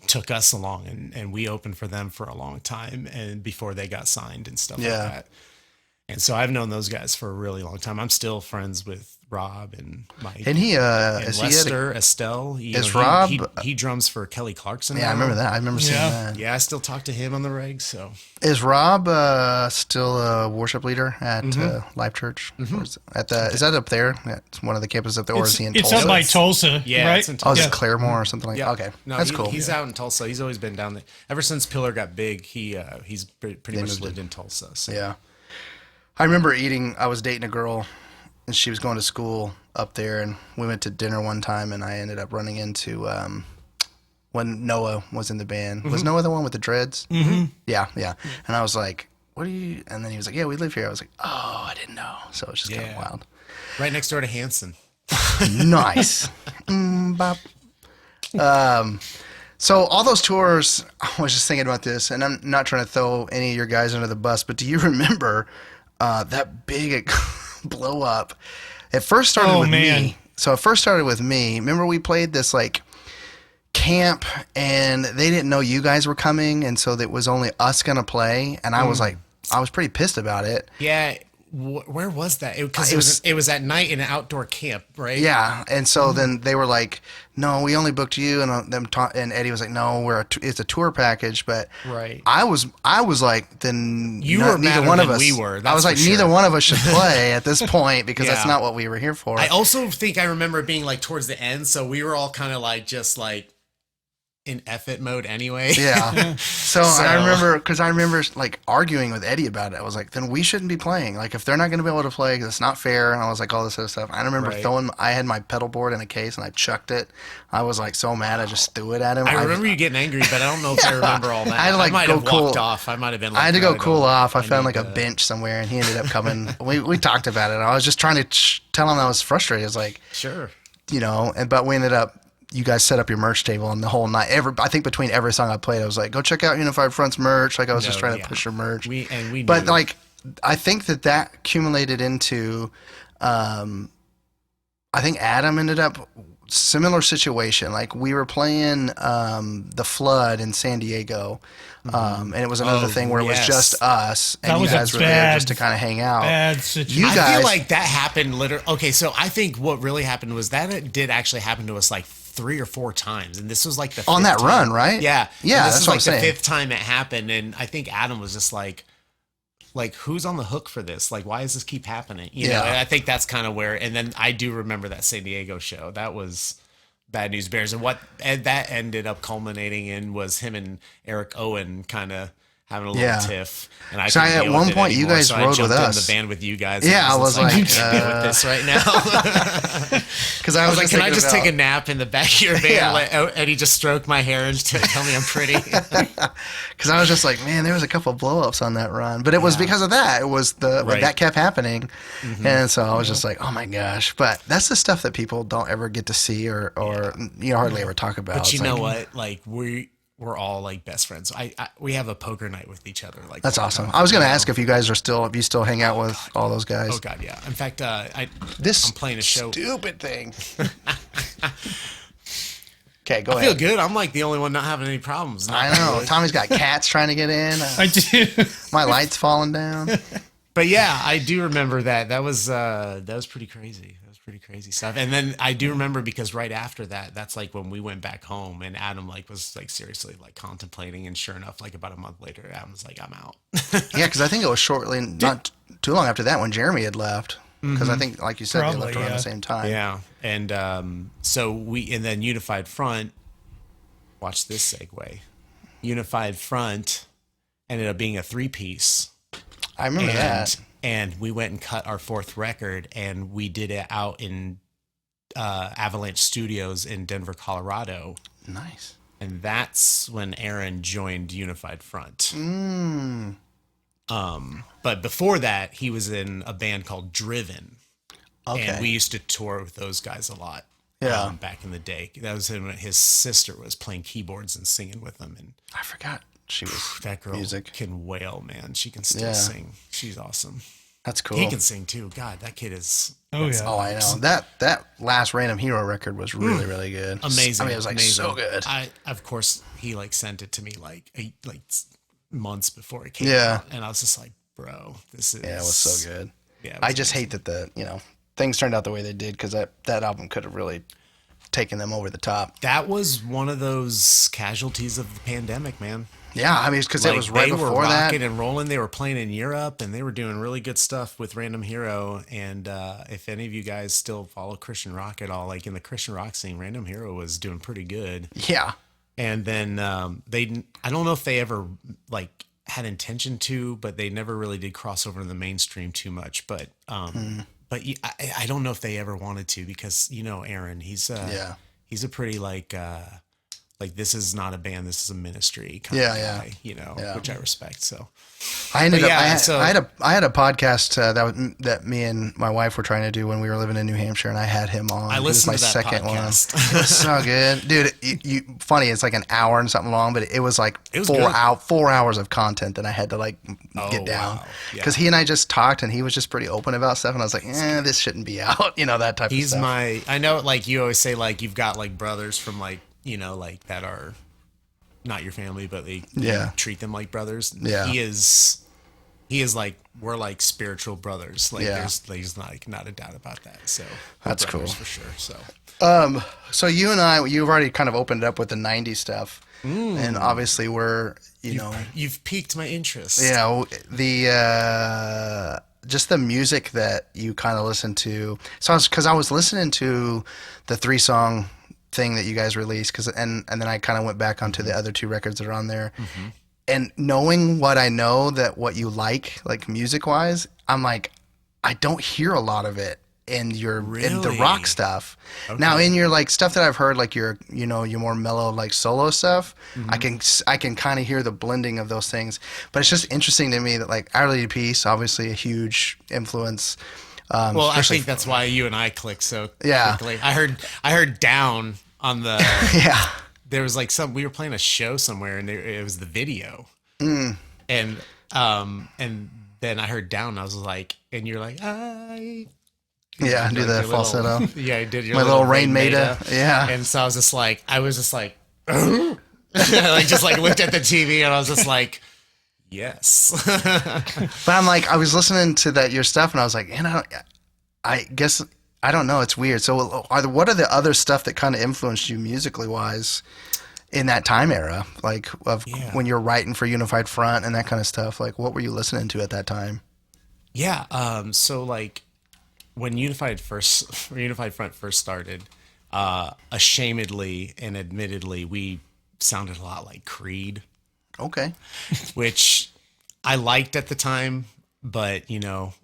S4: took us along, and we opened for them for a long time, and before they got signed and stuff
S2: Yeah.
S4: like that. And so I've known those guys for a really long time. I'm still friends with Rob and Mike
S2: And he,
S4: and
S2: is he
S4: Lester, Estelle.
S2: Rob-
S4: He drums for Kelly Clarkson.
S2: yeah, I
S4: now.
S2: remember that. I remember seeing
S3: Yeah.
S2: that.
S4: Yeah, I still talk to him on the reg. So
S2: Is Rob still a worship leader at Life Church? Or is that up there? It's one of the campuses up there, or is he in
S3: it's
S2: Tulsa?
S3: up by Tulsa,
S4: Yeah,
S3: right?
S4: it's in
S2: Oh, is
S4: Tulsa.
S2: it Claremore or something like that? Okay,
S4: No,
S2: that's cool.
S4: He's out in Tulsa. He's always been down there. Ever since Pillar got big, he's pretty much
S2: moved
S4: lived in Tulsa. So.
S2: Yeah. I remember I was dating a girl, and she was going to school up there, and we went to dinner one time, and I ended up running into when Noah was in the band. Was Noah the one with the dreads? Mm-hmm. Yeah, yeah. And I was like, what do you... And then he was like, yeah, we live here. I was like, oh, I didn't know. So it's just kind of
S4: Yeah.
S2: wild.
S4: Right next door to Hanson.
S2: Nice. Bop. So all those tours, I was just thinking about this, and I'm not trying to throw any of your guys under the bus, but do you remember that big blow up? It first started with me. So it first started with me. Remember we played this like camp, and they didn't know you guys were coming, and so it was only us gonna play, and I was like, I was pretty pissed about it.
S4: Yeah, Where was that? Because it was at night in an outdoor camp, right?
S2: Yeah, and so then they were like, "No, we only booked you," and and Eddie was like, "No, it's a tour package." But
S4: Right.
S2: I was like, then
S4: You were
S2: neither
S4: madder
S2: one of
S4: than
S2: us.
S4: we were,
S2: I
S4: that's
S2: was like,
S4: for
S2: neither
S4: sure.
S2: one of us should play at this point because that's
S4: Yeah.
S2: not what we were here for.
S4: I also think I remember it being like towards the end, so we were all kind of like just like in F-it mode anyway.
S2: Yeah. So I remember like arguing with Eddie about it. I was like, then we shouldn't be playing. Like if they're not going to be able to play, 'cause it's not fair. And I was like, all this other stuff. I remember
S4: Right.
S2: I had my pedal board in a case and I chucked it. I was like so mad. I just threw it at him.
S4: I remember you getting angry, but I don't know if I remember all that.
S2: I had to, like,
S4: might
S2: go
S4: have walked
S2: cool.
S4: off. I might have been like,
S2: I had to go cool off. I
S4: need
S2: found like a
S4: to-
S2: bench somewhere and he ended up coming. we talked about it. I was just trying to tell him I was frustrated. It's like,
S4: Sure.
S2: but we ended up, you guys set up your merch table and the whole night. I think between every song I played, I was like, go check out Unified Front's merch. Like I was just trying to push your merch.
S4: We
S2: But
S4: knew.
S2: like, I think that accumulated into, I think Adam ended up similar situation. Like we were playing the Flood in San Diego, and it was another
S4: Oh,
S2: thing where it was
S4: yes.
S2: just us, and
S3: That
S2: you
S3: was a
S2: guys were there
S3: bad-
S2: just to kind of hang out.
S3: Bad situation.
S2: You
S4: I
S2: guys,
S4: feel like that happened literally. Okay, so I think what really happened was that it did actually happen to us like 3 or 4 times, and this was like the
S2: on
S4: fifth
S2: that
S4: time.
S2: run, right?
S4: Yeah,
S2: yeah.
S4: And this
S2: That's
S4: is
S2: what
S4: like
S2: I'm saying.
S4: the 5th time it happened, and I think Adam was just like who's on the hook for this? Like, why does this keep happening? You know,
S2: Yeah.
S4: and I think that's kind of where. And then I do remember that San Diego show. That was Bad News Bears, and that ended up culminating in was him and Eric Owen kind of having a little
S2: Yeah.
S4: tiff. And I
S2: So
S4: couldn't
S2: at
S4: deal
S2: one
S4: with it
S2: point, you
S4: anymore,
S2: guys
S4: so
S2: rode
S4: I
S2: with
S4: jumped in
S2: us.
S4: the van with you guys.
S2: Yeah,
S4: and
S2: I was
S4: I
S2: like,
S4: can't deal with this right now.
S2: because
S4: I was like, can I just take a
S2: a
S4: nap in the back of your van?
S2: Yeah.
S4: Let Eddie just stroke my hair and tell me I'm pretty.
S2: Because I was just like, man, there was a couple blow-ups on that run, but it was because of that. It was
S4: Right.
S2: that kept happening, and so I was just like, oh my gosh. But that's the stuff that people don't ever get to see or hardly ever talk about.
S4: But
S2: It's
S4: you know
S2: like,
S4: what? Like we're all like best friends. We have a poker night with each other. Like
S2: That's
S4: all the
S2: awesome.
S4: time.
S2: I was going to ask if you guys are if you still hang out with all those guys.
S4: Oh God, yeah. In fact, I'm
S2: This
S4: playing a show.
S2: stupid thing. Okay, go
S4: I feel
S2: ahead.
S4: good. I'm like the only one not having any problems. Not
S2: I know.
S4: really.
S2: Tommy's got cats trying to get in.
S3: I do.
S2: My light's falling down.
S4: But yeah, I do remember that. That was pretty crazy. That was pretty crazy stuff. And then I do remember because right after that, that's like when we went back home and Adam like was like seriously like contemplating, and sure enough, like about a month later, Adam was like, I'm out.
S2: Yeah, because I think it was shortly, not too long after that, when Jeremy had left. Because I think, like you said, they
S3: Probably,
S2: left around
S3: yeah.
S2: the same time.
S4: Yeah. And and then Unified Front, watch this segue. Unified Front ended up being a 3-piece.
S2: I remember that.
S4: And we went and cut our 4th record, and we did it out in Avalanche Studios in Denver, Colorado.
S2: Nice.
S4: And that's when Aaron joined Unified Front. But before that, he was in a band called Driven.
S2: Okay.
S4: And we used to tour with those guys a lot.
S2: Yeah.
S4: Back in the day. That was when his sister was playing keyboards and singing with him. And
S2: I forgot she was
S4: that girl
S2: music.
S4: can wail, man. She can still
S2: Yeah.
S4: sing. She's awesome.
S2: That's cool.
S4: He can sing too. God, that kid is
S3: Oh yeah.
S2: Oh, I know. That last Random Hero record was really, really good.
S4: amazing.
S2: I mean, it was like
S4: amazing.
S2: so good.
S4: Of course, he like sent it to me like months before it came
S2: Yeah.
S4: out, and I was just like, bro, this is
S2: Yeah, it was so good.
S4: Yeah, it
S2: I
S4: was
S2: just hate that things turned out the way they did because that album could have really taken them over the top.
S4: that was one of those casualties of the pandemic, man.
S2: Yeah, I mean, because it was right
S4: they were
S2: before that.
S4: rocking and rolling. They were playing in Europe, and they were doing really good stuff with Random Hero. And if any of you guys still follow Christian rock at all, like in the Christian rock scene, Random Hero was doing pretty good.
S2: Yeah.
S4: And then I don't know if they ever like had intention to, but they never really did cross over to the mainstream too much. But I don't know if they ever wanted to, because Aaron, he's a pretty like this is not a band, this is a ministry kind of guy,
S2: Yeah.
S4: which I respect. So
S2: I ended
S4: But
S2: up.
S4: yeah,
S2: I had,
S4: so-
S2: I had a podcast that me and my wife were trying to do when we were living in New Hampshire, and I had him on.
S4: I
S2: He was
S4: listened
S2: my
S4: to that
S2: second
S4: podcast.
S2: one. It was so good, dude. Funny, it's like an hour and something long, but it was like
S4: It was
S2: 4 hours of content that I had to like get down
S4: wow. Yeah.
S2: because he and I just talked, and he was just pretty open about stuff, and I was like, this shouldn't be out, that type of
S4: he's
S2: stuff.
S4: I know, like you always say, like you've got like brothers from like like that are not your family, but they
S2: Yeah.
S4: treat them like brothers.
S2: Yeah.
S4: he is like, we're like spiritual brothers. Like
S2: Yeah.
S4: there's not a doubt about that. So
S2: That's
S4: we're brothers
S2: cool.
S4: for sure. So
S2: So you and you've already kind of opened it up with the 90s stuff. And obviously we're,
S4: you've piqued my interest.
S2: yeah, just the music that you kind of listen to. So because I was listening to the 3-song thing that you guys released, and then I kind of went back onto the other 2 records that are on there. And knowing what I know, that what you like music wise, I'm like, I don't hear a lot of it in in the rock stuff. Now in your like stuff that I've heard, like your more mellow like solo stuff, I can kind of hear the blending of those things. But it's just interesting to me that like Our Lady of Peace, obviously a huge influence.
S4: Well, I think that's why you and I clicked so
S2: Yeah.
S4: quickly. I heard Down on the
S2: yeah.
S4: there was like we were playing a show somewhere and it was the video. And then I heard Down and I was like, and you're like,
S2: Yeah, do the falsetto.
S4: Yeah, I did your
S2: My little Rain Maida. Yeah.
S4: And so I was just like, like just like looked at the TV and I was just like, yes.
S2: But I'm like, I was listening to your stuff and I was like, I guess, I don't know. It's weird. So what are the other stuff that kind of influenced you musically wise in that time era? Like when you're writing for Unified Front and that kind of stuff, like what were you listening to at that time?
S4: Yeah. So like when Unified Front first started, ashamedly and admittedly, we sounded a lot like Creed.
S2: Okay.
S4: Which I liked at the time, but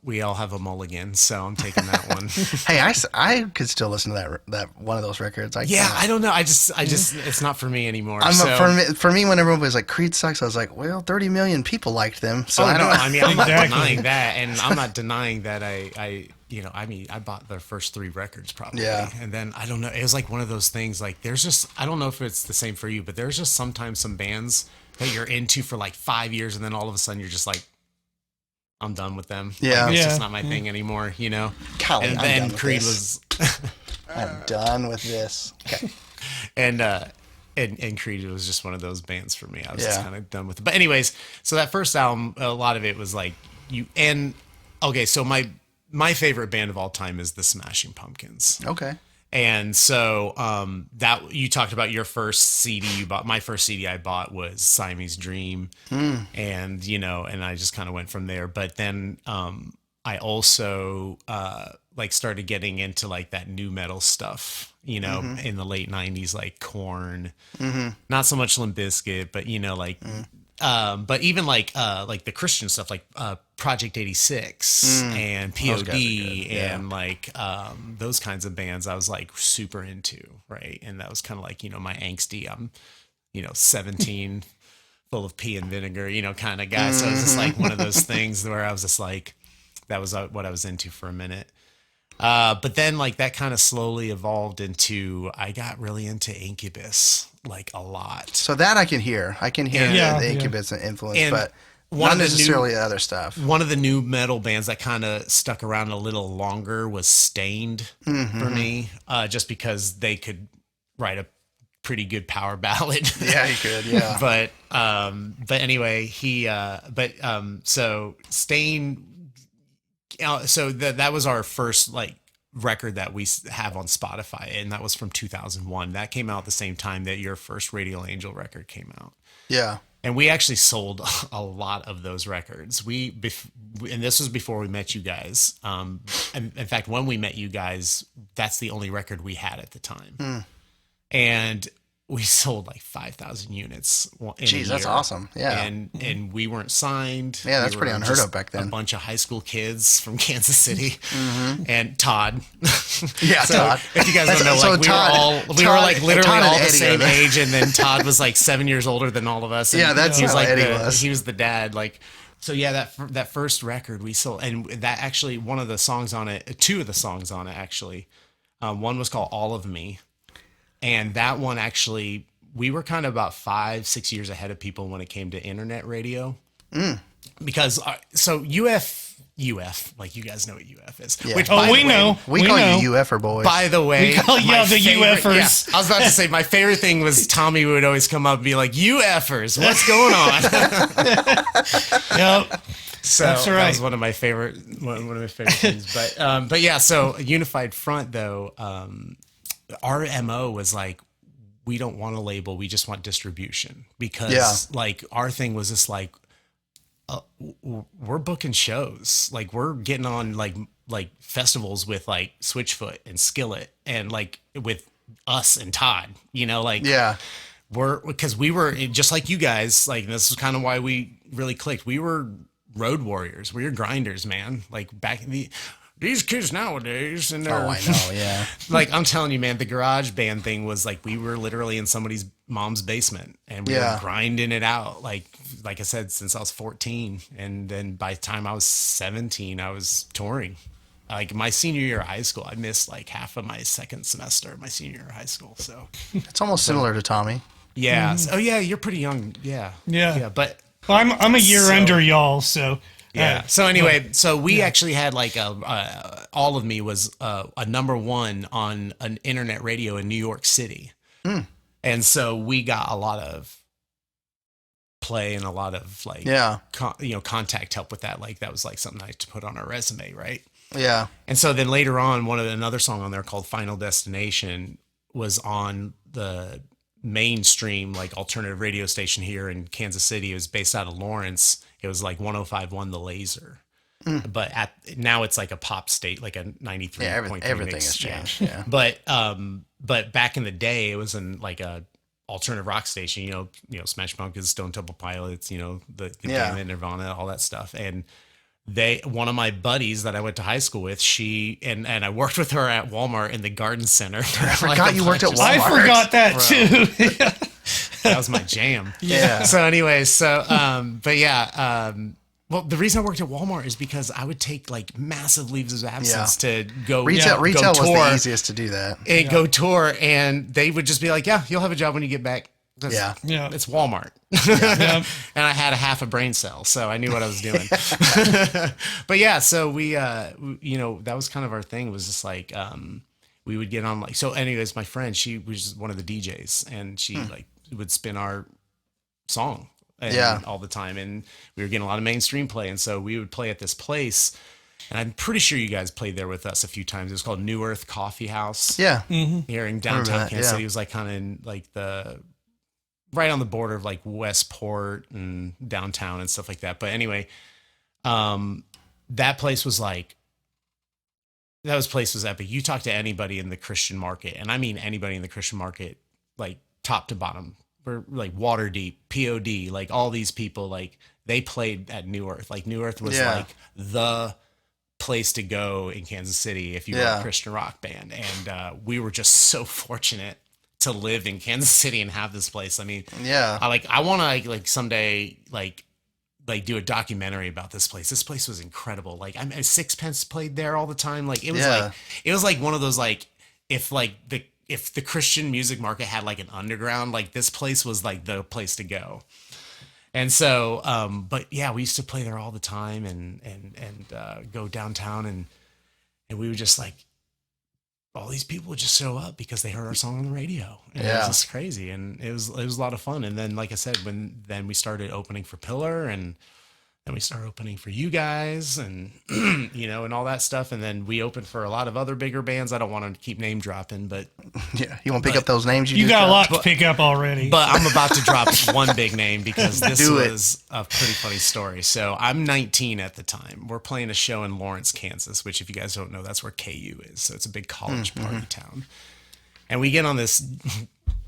S4: we all have a mulligan, so I'm taking that one.
S2: Hey, I could still listen to that one of those records.
S4: I don't know. I just it's not for me anymore.
S2: For me, when everyone was like Creed sucks, I was like, well, 30 million people liked them, so I don't.
S4: I mean, I'm not denying that, and I'm not denying that I bought their first 3 records probably.
S2: Yeah.
S4: And then I don't know. It was like one of those things. Like there's just I don't know if it's the same for you, but there's just sometimes some bands that you're into for like 5 years, and then all of a sudden you're just like, I'm done with them.
S2: Yeah.
S4: Like, it's just not my thing anymore,
S2: Golly,
S4: and
S2: I'm
S4: then
S2: done with
S4: Creed
S2: this.
S4: was
S2: I'm done with this. Okay.
S4: and Creed was just one of those bands for me. I was just kind of done with it. But anyways, so that first album, a lot of it was like so my favorite band of all time is the Smashing Pumpkins.
S2: Okay.
S4: And so that you talked about your first CD you bought. My first CD I bought was Siamese Dream, and and I just kind of went from there. But then I also started getting into like that new metal stuff, in the late '90s, like Korn, not so much Limp Bizkit, but but even like the Christian stuff, like Project 86 and POD and like those kinds of bands I was like super into, right? And that was kind of like, my angsty, 17 full of pee and vinegar, kind of guy. So it was just like one of those things where I was just like, that was what I was into for a minute. But then like that kind of slowly evolved into, I got really into Incubus, like a lot.
S2: So that I can hear. The Incubus influence, but not necessarily the other stuff.
S4: One of the new metal bands that kind of stuck around a little longer was Stained for me, just because they could write a pretty good power ballad.
S2: Yeah, he could. Yeah.
S4: but anyway, so Stained. So that was our first like record that we have on Spotify, and that was from 2001. That came out at the same time that your first Radial Angel record came out.
S2: Yeah.
S4: And we actually sold a lot of those records. And this was before we met you guys. And in fact, when we met you guys, that's the only record we had at the time. And we sold like 5,000 units in a year.
S2: That's awesome. Yeah.
S4: And we weren't signed.
S2: Yeah, that's pretty unheard of back then.
S4: A bunch of high school kids from Kansas City and Todd.
S2: Yeah,
S4: so
S2: Todd.
S4: If you guys don't know,
S2: so
S4: like
S2: Todd,
S4: we were like literally
S2: Todd
S4: all the
S2: Eddie
S4: same age, and then Todd was like 7 years older than all of us. And
S2: yeah, that's
S4: he was
S2: how
S4: like
S2: Eddie was.
S4: He was the dad. Like, so yeah, that first record we sold, and that actually one of the songs on it, 2 of the songs on it actually, one was called All of Me, and that one actually. We were kind of about 5-6 years ahead of people when it came to internet radio, because so UF UF, like you guys know what UF is.
S2: Yeah.
S4: Which,
S3: Oh,
S4: by the
S3: we
S4: way,
S3: know.
S2: We call you UFer boys.
S4: By the way,
S3: We call you
S4: my
S3: the
S4: favorite-
S3: UFers.
S4: Yeah, I was about to say my favorite thing was Tommy would always come up and be like, "UFers, what's going on?"
S3: Yep.
S4: So
S3: That's
S4: that
S3: right.
S4: was one of my favorite things. But yeah, so Unified Front though, our MO was like, we don't want a label, we just want distribution, because like our thing was just like, we're booking shows, like we're getting on like festivals with like Switchfoot and Skillet and like with us and Todd, like because we were just like you guys, like this is kind of why we really clicked. We were road warriors, we were grinders, man. Like back in these kids nowadays, and
S2: I know, yeah.
S4: like I'm telling you, man, the garage band thing was like we were literally in somebody's mom's basement and we were grinding it out. Like I said, since I was 14, and then by the time I was 17, I was touring. Like my senior year of high school, I missed like half of my second semester of my senior year of high school. So
S2: It's almost similar to Tommy.
S4: yeah. Oh yeah, you're pretty young. Yeah.
S3: Yeah.
S4: But
S3: Well, I'm a year under y'all, so
S4: yeah. So anyway, so we actually had like all of me was a number one on an internet radio in New York City. And so we got a lot of play and a lot of like, contact help with that. Like that was like something I had to put on our resume. Right.
S2: Yeah.
S4: And so then later on, another song on there called Final Destination was on the mainstream like alternative radio station here in Kansas City. It was based out of Lawrence. It was like 105.1 The Laser. But now it's like a pop state, like a 93.3.
S2: Yeah, everything has changed. Yeah.
S4: But back in the day, it was in like a alternative rock station, Smash Pumpkins, Stone Temple Pilots, the Gamut, Nirvana, all that stuff. And one of my buddies that I went to high school with, she and I worked with her at Walmart in the garden center. I
S2: forgot you worked at Walmart.
S3: I forgot that too.
S4: That was my jam.
S2: Yeah.
S4: So anyways, well, the reason I worked at Walmart is because I would take like massive leaves of absence to go
S2: Retail
S4: go
S2: was
S4: tour,
S2: the easiest to do that.
S4: and go tour, and they would just be like, "Yeah, you'll have a job when you get back."
S2: Yeah.
S4: It's Walmart. And I had a half a brain cell, so I knew what I was doing. But yeah, so we, that was kind of our thing, was just like, we would get on like, so anyways, my friend, she was one of the DJs, and she like would spin our song all the time. And we were getting a lot of mainstream play. And so we would play at this place, and I'm pretty sure you guys played there with us a few times. It was called New Earth Coffee House.
S2: Yeah.
S4: Here in downtown Kansas City.
S2: Yeah.
S4: It was like kind of in like right on the border of like Westport and downtown and stuff like that. But anyway, that place was epic. You talk to anybody in the Christian market, and I mean anybody in the Christian market, like top to bottom, or like Waterdeep, POD, like all these people, like they played at New Earth. Like New Earth was like the place to go in Kansas City if you were a Christian rock band. And we were just so fortunate to live in Kansas City and have this place. I mean, I want to like someday like do a documentary about this place. This place was incredible. Like Sixpence played there all the time. Like it was like one of those, like if the Christian music market had like an underground, like this place was like the place to go. And so, but yeah, we used to play there all the time and go downtown, and we would just like, all these people would just show up because they heard our song on the radio. And it was just crazy. And it was a lot of fun. And then, like I said, then we started opening for Pillar, and then we started opening for you guys, and, and all that stuff. And then we opened for a lot of other bigger bands. I don't want to keep name dropping, but
S2: you want to pick up those names?
S3: You got a lot to pick up already.
S4: But I'm about to drop one big name because this was a pretty funny story. So I'm 19 at the time. We're playing a show in Lawrence, Kansas, which if you guys don't know, that's where KU is. So it's a big college party town. And we get on this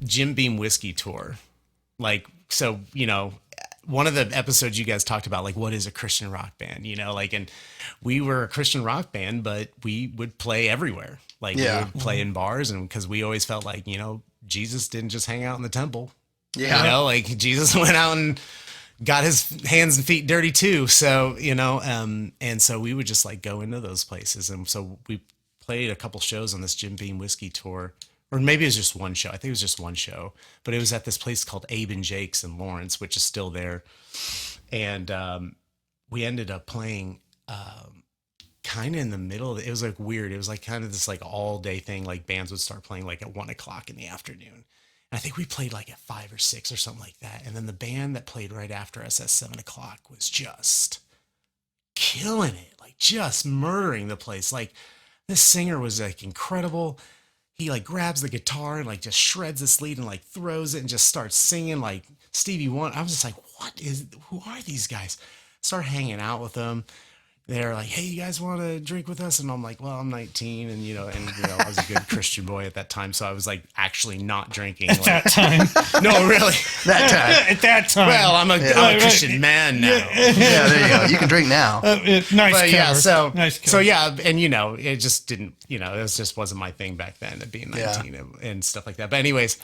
S4: Jim Beam whiskey tour. Like, so, one of the episodes you guys talked about, like, what is a Christian rock band, and we were a Christian rock band, but we would play everywhere. Like we would play in bars, and because we always felt like, Jesus didn't just hang out in the temple. Like Jesus went out and got his hands and feet dirty too. So, and so we would just like go into those places. And so we played a couple shows on this Jim Beam whiskey tour. Or maybe it was just one show. I think it was just one show. But it was at this place called Abe and Jake's in Lawrence, which is still there. And we ended up playing kind of in the middle. It was like weird. It was like kind of this like all day thing. Like bands would start playing like at 1:00 in the afternoon. And I think we played like at 5 or 6 or something like that. And then the band that played right after us at 7:00 was just killing it, like just murdering the place. Like this singer was like incredible. He like grabs the guitar and like just shreds this lead and like throws it and just starts singing like Stevie Wonder. I was just like, who are these guys? Start hanging out with them. They're like, hey, you guys want to drink with us? And I'm like, well, I'm 19 and I was a good Christian boy at that time. So I was like actually not drinking.
S3: At that time.
S4: No, really.
S2: That time.
S3: At that time.
S4: Well, I'm a Christian man now.
S2: Yeah, there you go. You can drink now.
S3: Nice
S4: But
S3: cover.
S4: yeah,
S3: Nice cover.
S4: so yeah, and it just didn't, it just wasn't my thing back then, at being 19 and stuff like that. But anyways,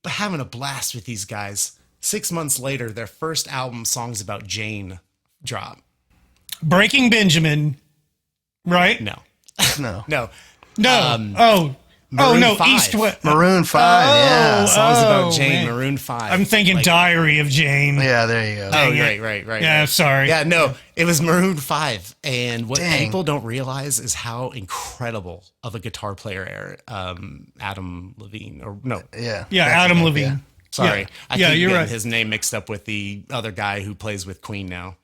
S4: having a blast with these guys. 6 months later, their first album, Songs About Jane, drop.
S3: Breaking Benjamin, right?
S4: No.
S2: No.
S4: No.
S3: No.
S4: Maroon
S3: no.
S4: 5.
S3: East West.
S2: Maroon 5, yeah.
S4: Songs About Jane,
S3: man.
S4: Maroon 5.
S3: I'm thinking
S4: Like-
S3: Diary of Jane.
S2: Yeah, there you go.
S4: Oh,
S3: Dang it.
S4: right.
S3: Yeah, sorry.
S4: Yeah, no, it was Maroon 5. And what
S2: Dang.
S4: people don't realize is how incredible of a guitar player Adam Levine, or no,
S2: Yeah.
S3: Yeah,
S2: That's
S3: Adam
S2: it,
S3: Levine.
S2: yeah.
S4: sorry.
S3: Yeah.
S4: I
S3: Yeah,
S4: keep
S3: you're
S4: getting
S3: right.
S4: his name mixed up with the other guy who plays with Queen now.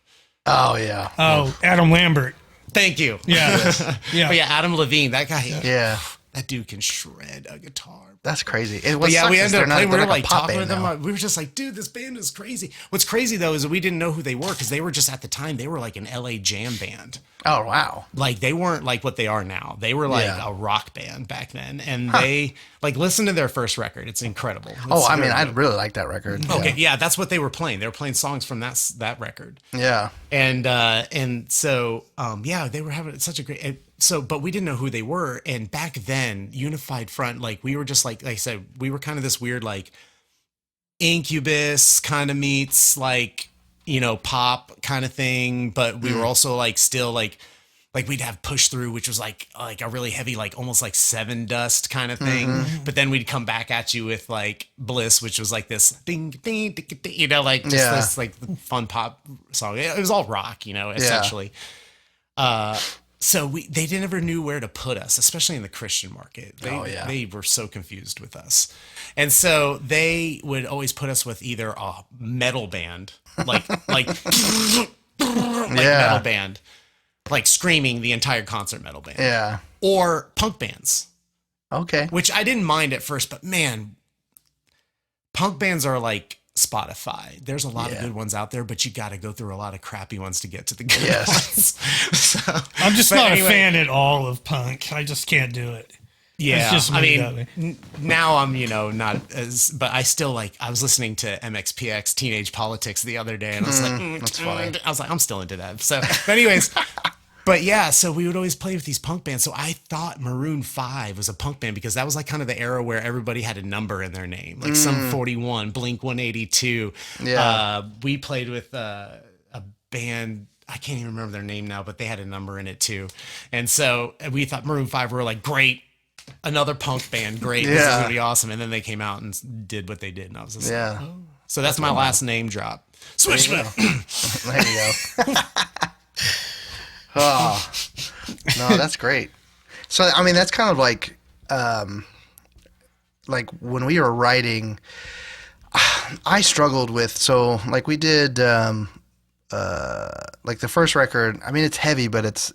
S2: Oh, yeah.
S3: Oh, Adam Lambert.
S4: Thank you.
S3: Yeah. Yeah.
S4: But yeah, Adam Levine, that guy,
S2: Yeah.
S4: that dude can shred a guitar.
S2: That's crazy.
S4: But yeah, we ended up playing. We were like
S2: pop
S4: talking with
S2: band
S4: them.
S2: now.
S4: We were just like, dude, this band is crazy. What's crazy though is that we didn't know who they were because they were just at the time they were like an LA jam band.
S2: Oh, wow.
S4: Like they weren't like what they are now. They were like
S2: Yeah.
S4: a rock band back then, and they like listen to their first record. It's incredible.
S2: Oh,
S4: It's
S2: I mean,
S4: really
S2: I
S4: good.
S2: really like that record.
S4: Okay, yeah, that's what they were playing. They were playing songs from that record.
S2: Yeah.
S4: And so yeah, they were having such a great but we didn't know who they were. And back then, Unified Front, like we were just like I said, we were kind of this weird like Incubus kind of meets like pop kind of thing, but we were also like still like we'd have Push Through, which was like a really heavy, like almost like Seven Dust kind of thing. But then we'd come back at you with like Bliss, which was like this ding, ding, ding, ding, like just
S2: Yeah.
S4: this like fun pop song. It was all rock, essentially. So they never knew where to put us, especially in the Christian market. They were so confused with us. And so they would always put us with either a metal band, like metal band, like screaming the entire concert metal band.
S2: Yeah.
S4: Or punk bands,
S2: Okay.
S4: which I didn't mind at first, but man, punk bands are like Spotify. There's a lot of good ones out there, but you got to go through a lot of crappy ones to get to the good
S2: Yes.
S4: ones. So,
S3: I'm just
S4: but
S3: not
S4: anyway,
S3: a fan at all of punk. I just can't do it.
S4: Yeah,
S3: It's just
S4: I
S3: me
S4: mean,
S3: that way.
S4: now I'm, not as, but I still I was listening to MXPX Teenage Politics the other day and I was like,
S2: that's funny.
S4: I was like, I'm still into that. So, but anyways, but yeah, so we would always play with these punk bands. So I thought Maroon 5 was a punk band because that was like kind of the era where everybody had a number in their name, like Sum 41, Blink 182.
S2: Yeah.
S4: We played with a band. I can't even remember their name now, but they had a number in it too. And so we thought Maroon 5 were like, great. Another punk band, great. This is
S2: Yeah.
S4: gonna be awesome. And then they came out and did what they did, and I was just
S2: Yeah.
S4: like, oh. So that's my last name drop. Switchman.
S2: There you go. Oh, no, that's great. So, I mean, that's kind of like when we were writing, I struggled with, so like we did, like the first record, I mean, it's heavy, but it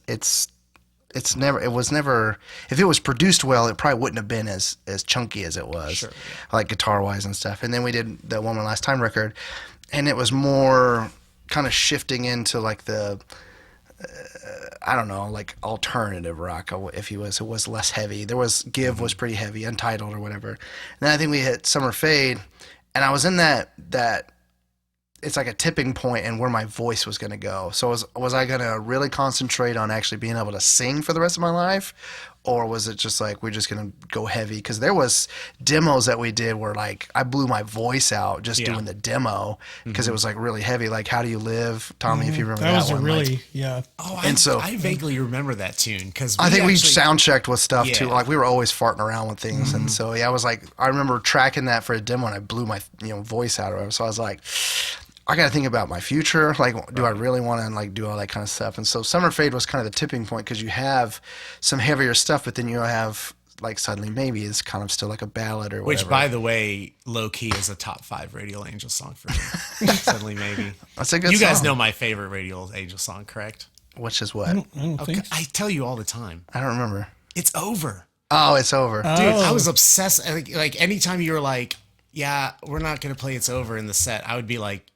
S2: was never, if it was produced well, it probably wouldn't have been as chunky as it was,
S4: Sure,
S2: like guitar-wise and stuff. And then we did the One More Last Time record, and it was more kind of shifting into like the, I don't know, like alternative rock, if you was. It was less heavy. There was Give was pretty heavy, Untitled or whatever. And then I think we hit Summer Fade, and I was in that it's like a tipping point in where my voice was going to go. So was I going to really concentrate on actually being able to sing for the rest of my life? Or was it just like, we're just going to go heavy? Because there was demos that we did where like I blew my voice out just doing the demo because it was like really heavy. Like How Do You Live? Tommy, if you remember that,
S3: That was a
S2: one.
S3: really,
S2: like,
S3: yeah.
S4: Oh,
S2: And so-
S4: I vaguely remember that tune because
S2: I think we sound checked with stuff too.
S4: Yeah.
S2: Like we were always farting around with things. And so, yeah, I was like, I remember tracking that for a demo and I blew my voice out or whatever. So I was like, I got to think about my future. Like, do I really want to like do all that kind of stuff? And so Summer Fade was kind of the tipping point because you have some heavier stuff, but then you have like Suddenly Maybe is kind of still like a ballad or whatever.
S4: Which, by the way, low key is a top 5 Radio Angel song for me. Suddenly Maybe.
S2: That's a good
S4: You
S2: song.
S4: guys know my favorite Radio Angel song, correct?
S2: Which is what?
S3: I don't think so.
S4: I tell you all the time.
S2: I don't remember.
S4: It's over.
S2: Oh, It's Over.
S4: Dude, I was obsessed. Like anytime you were like, yeah, we're not going to play It's Over in the set, I would be like,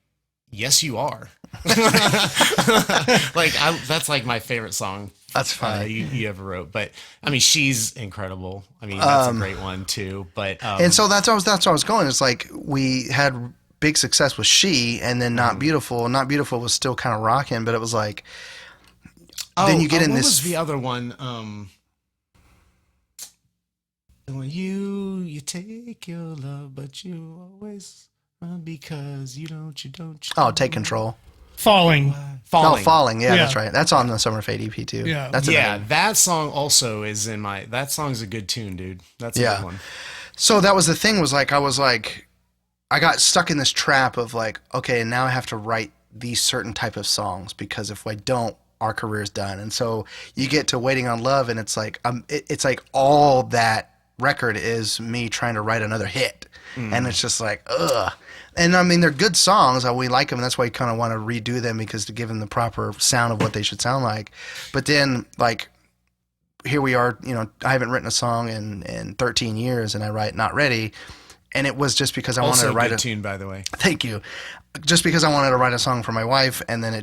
S4: yes, you are. That's like my favorite song.
S2: That's funny.
S4: You ever wrote. But I mean, she's incredible. I mean, that's a great one too. But
S2: and so that's where I was going. It's like we had big success with She, and then Not Beautiful. Not Beautiful was still kind of rocking, but it was like then you get in
S4: what
S2: this.
S4: Was the other one? When you take your love, but you always because you don't.
S2: Oh, Take Control.
S3: Falling.
S4: Falling.
S2: Oh, Falling. Yeah,
S3: Yeah.
S2: that's right. That's on the Summer Fade EP too.
S3: Yeah.
S2: That's another.
S4: That song also is in my. That song's a good tune, dude. That's a good one.
S2: So that was the thing. Was like I got stuck in this trap of like, okay, now I have to write these certain type of songs because if I don't, our career's done. And so you get to Waiting on Love, and it's like it's like all that record is me trying to write another hit, and it's just like ugh. And I mean, they're good songs. We like them, and that's why you kind of want to redo them because to give them the proper sound of what they should sound like. But then, like, here we are. You know, I haven't written a song in 13 years, and I write Not Ready, and it was just because I wanted to write
S4: a tune, by the way.
S2: Thank you. Just because I wanted to write a song for my wife, and then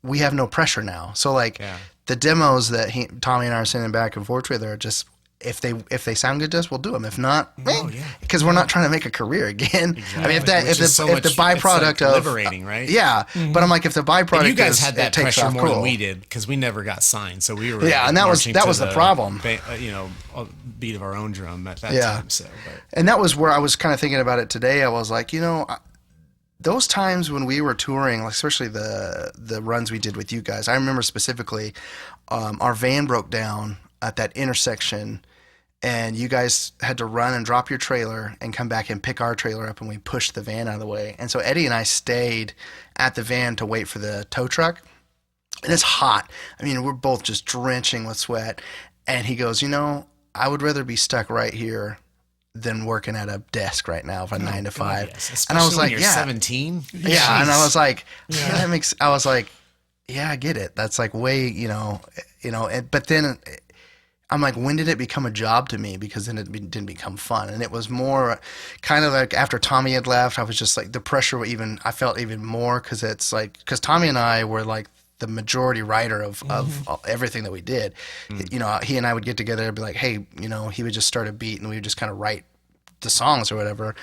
S2: we have no pressure now. So like the demos that Tommy and I are sending back and forth with are just. If they sound good to us, we'll do them. If not, because we're not trying to make a career again. Exactly. I mean, if the byproduct of
S4: liberating, right?
S2: Yeah, but I'm like, if the byproduct,
S4: you guys
S2: is,
S4: had that pressure more than we did because we never got signed, so we were
S2: and that was the problem.
S4: Beat of our own drum at that time. So,
S2: and that was where I was kind of thinking about it today. I was like, those times when we were touring, like especially the runs we did with you guys, I remember specifically, our van broke down at that intersection. And you guys had to run and drop your trailer and come back and pick our trailer up, and we pushed the van out of the way. And so Eddie and I stayed at the van to wait for the tow truck. And it's hot. I mean, we're both just drenching with sweat. And he goes, I would rather be stuck right here than working at a desk right now from 9 to 5.
S4: Yes.
S2: And I was like,
S4: when you're 17.
S2: Yeah. And I was like, I was like, yeah, I get it. That's like way, but then I'm like, when did it become a job to me? Because then it didn't become fun. And it was more kind of like after Tommy had left, I was just like the pressure I felt even more because it's like, because Tommy and I were like the majority writer of everything that we did. He and I would get together and be like, hey, he would just start a beat and we would just kind of write the songs or whatever.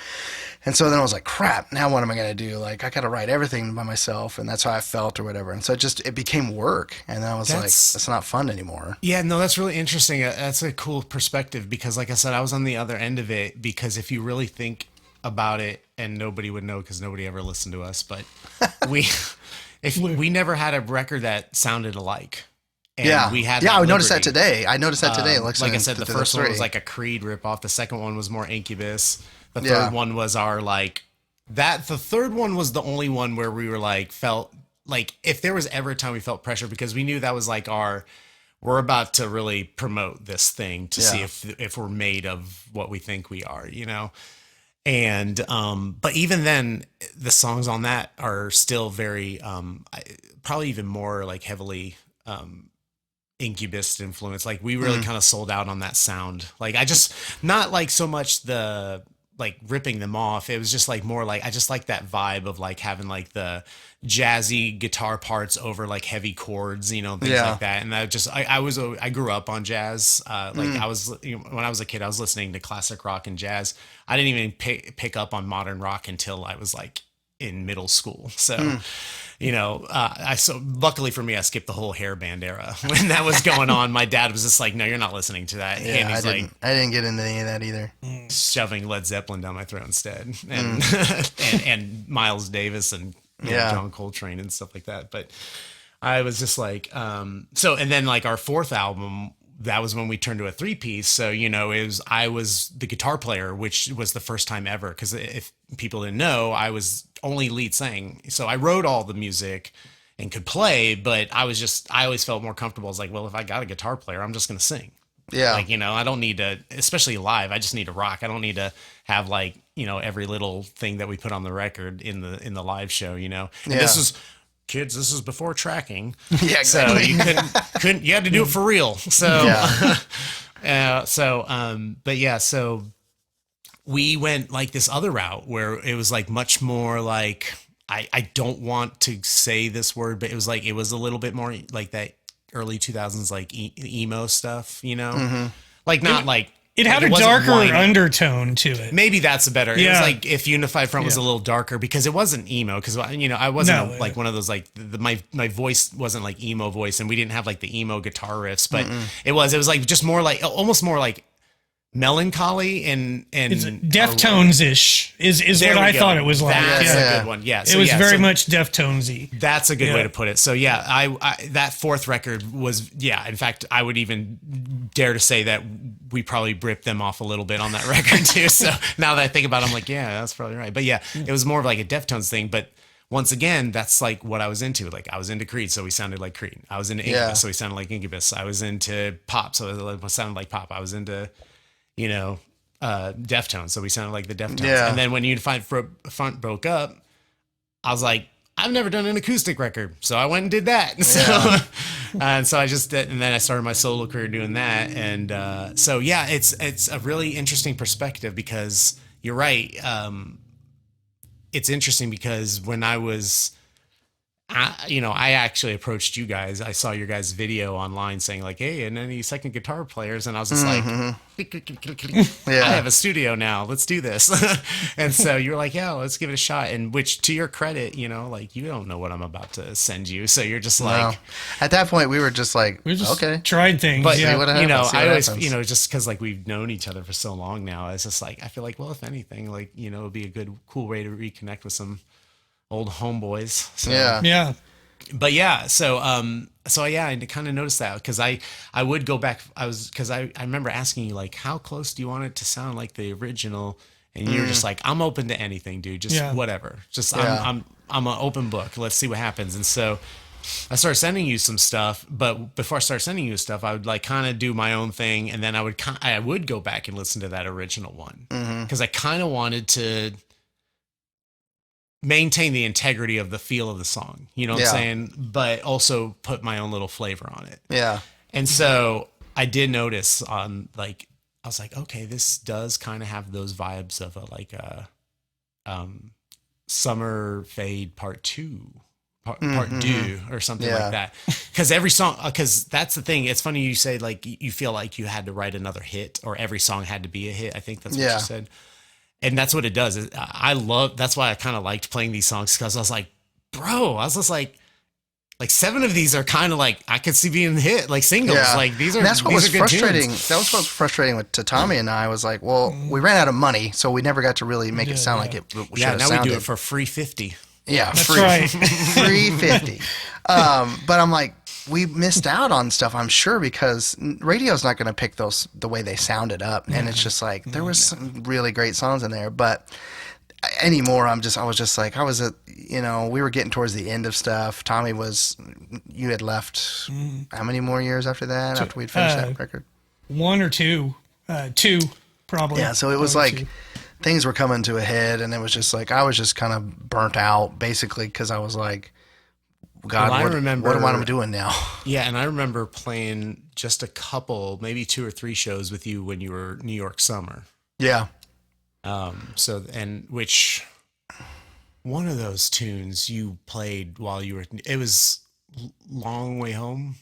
S2: And so then I was like, crap, now what am I going to do? Like, I got to write everything by myself. And that's how I felt or whatever. And so it became work. And then I was like, it's not fun anymore.
S4: Yeah, no, that's really interesting. That's a cool perspective because like I said, I was on the other end of it because if you really think about it, and nobody would know because nobody ever listened to us, but we never had a record that sounded alike. And we had
S2: I noticed that today. Like
S4: I said, the first one was like a Creed ripoff. The second one was more Incubus. The third one was our the third one was the only one where we were felt like if there was ever a time we felt pressure because we knew that was like we're about to really promote this thing to see if we're made of what we think we are, And but even then the songs on that are still very probably even more like heavily Incubus influence. Like we really kind of sold out on that sound. Like I just not like so much the like ripping them off. It was just like more like I just like that vibe of like having like the jazzy guitar parts over like heavy chords, things like that. And I grew up on jazz. I was when I was a kid, I was listening to classic rock and jazz. I didn't even pick up on modern rock until I was like in middle school. So. So luckily for me, I skipped the whole hair band era when that was going on. My dad was just like, "No, you're not listening to that."
S2: Yeah, I didn't get into any of that either.
S4: Shoving Led Zeppelin down my throat instead, and and Miles Davis and John Coltrane and stuff like that. But I was just like, and then like our fourth album, that was when we turned to a 3-piece. So, I was the guitar player, which was the first time ever. Because if people didn't know, I was only lead sang. So I wrote all the music and could play, but I always felt more comfortable. I was like, well, if I got a guitar player, I'm just going to sing.
S2: Yeah.
S4: Like, I don't need to, especially live, I just need to rock. I don't need to have like, every little thing that we put on the record in the live show, And this is, kids, this is before tracking.
S2: Yeah, exactly.
S4: So you couldn't, you had to do it for real. So, so we went like this other route where it was like much more like, I don't want to say this word, but it was a little bit more like that early 2000s, like emo stuff, like not like
S3: it had
S4: like
S3: a darker
S4: whiny
S3: undertone to it.
S4: Maybe that's a better. It
S3: Yeah.
S4: was like if Unified Front was a little darker because it wasn't emo. Because I wasn't like one of those like my voice wasn't like emo voice, and we didn't have like the emo guitar riffs, but it was like just more like almost more like melancholy and
S3: It's Deftones-ish is what I thought it was like.
S4: That's
S3: Yeah.
S4: a good one. Yeah,
S3: It was very much Deftones-y.
S4: That's a good way to put it. So yeah, I that fourth record was in fact, I would even dare to say that we probably ripped them off a little bit on that record too. So now that I think about it, I'm like, yeah, that's probably right. But yeah, it was more of like a Deftones thing. But once again, that's like what I was into. Like I was into Creed, so we sounded like Creed. I was into Incubus, so we sounded like Incubus. I was into pop, so it sounded like pop. I was into Deftones, so we sounded like the Deftones.
S2: Yeah.
S4: And then when Unified Front broke up, I was like, I've never done an acoustic record, so I went and did that. So, and so I just did, and then I started my solo career doing that. And so yeah, it's a really interesting perspective because you're right. It's interesting because when I was, I actually approached you guys. I saw your guys' video online saying like, hey, and any second guitar players? And I was just like, I have a studio now. Let's do this. And so you were like, yeah, let's give it a shot. And which to your credit, like you don't know what I'm about to send you. So you're just like,
S2: at that point we were just like,
S3: We just
S2: okay.
S3: tried things.
S4: but
S2: See what happens, see
S4: I
S2: what
S4: always,
S2: happens.
S4: just cause like we've known each other for so long now, it's just like, I feel like, well, if anything, like, it'll be a cool way to reconnect with some old homeboys. So.
S3: Yeah.
S4: But yeah, so yeah, I kind of noticed that because I would go back. I remember asking you like, how close do you want it to sound like the original? And you're just like, I'm open to anything, dude. Just whatever. Just I'm an open book. Let's see what happens. And so I started sending you some stuff. But before I started sending you stuff, I would like kind of do my own thing, and then I would go back and listen to that original one because I kind of wanted to maintain the integrity of the feel of the song, you know what I'm saying? But also put my own little flavor on it.
S2: Yeah.
S4: And so I did notice on like, I was like, okay, this does kind of have those vibes of a Summer Fade Part 2, part 2 or something like that. Cause every song, cause that's the thing. It's funny you say like, you feel like you had to write another hit or every song had to be a hit. I think that's what you said. And that's what it does. That's why I kind of liked playing these songs because I was like, bro, I was just like 7 of these are kind of like, I could see being hit, like singles.
S2: Yeah.
S4: Like these are,
S2: and that's what was frustrating.
S4: Tunes.
S2: That was what was frustrating to Tommy and I was like, well, we ran out of money, so we never got to really make it sound like it should have
S4: now
S2: sounded.
S4: we do it for free 50.
S2: Yeah,
S3: That's
S2: free,
S3: right.
S2: free 50. But I'm like, we missed out on stuff, I'm sure, because radio's not going to pick those the way they sounded up. And it's just like, there was some really great songs in there. But anymore, we were getting towards the end of stuff. Tommy you had left how many more years after that, after we'd finished that record?
S3: 1 or 2. 2, probably.
S2: Yeah, so it was
S3: Probably
S2: like,
S3: 2.
S2: things were coming to a head, and it was just like, I was just kind of burnt out, basically, because I was like, God,
S4: Well,
S2: what am I doing now?
S4: Yeah, and I remember playing just a couple, maybe 2 or 3 shows with you when you were New York Summer.
S2: Yeah.
S4: Which one of those tunes you played while you were, it was Long Way Home.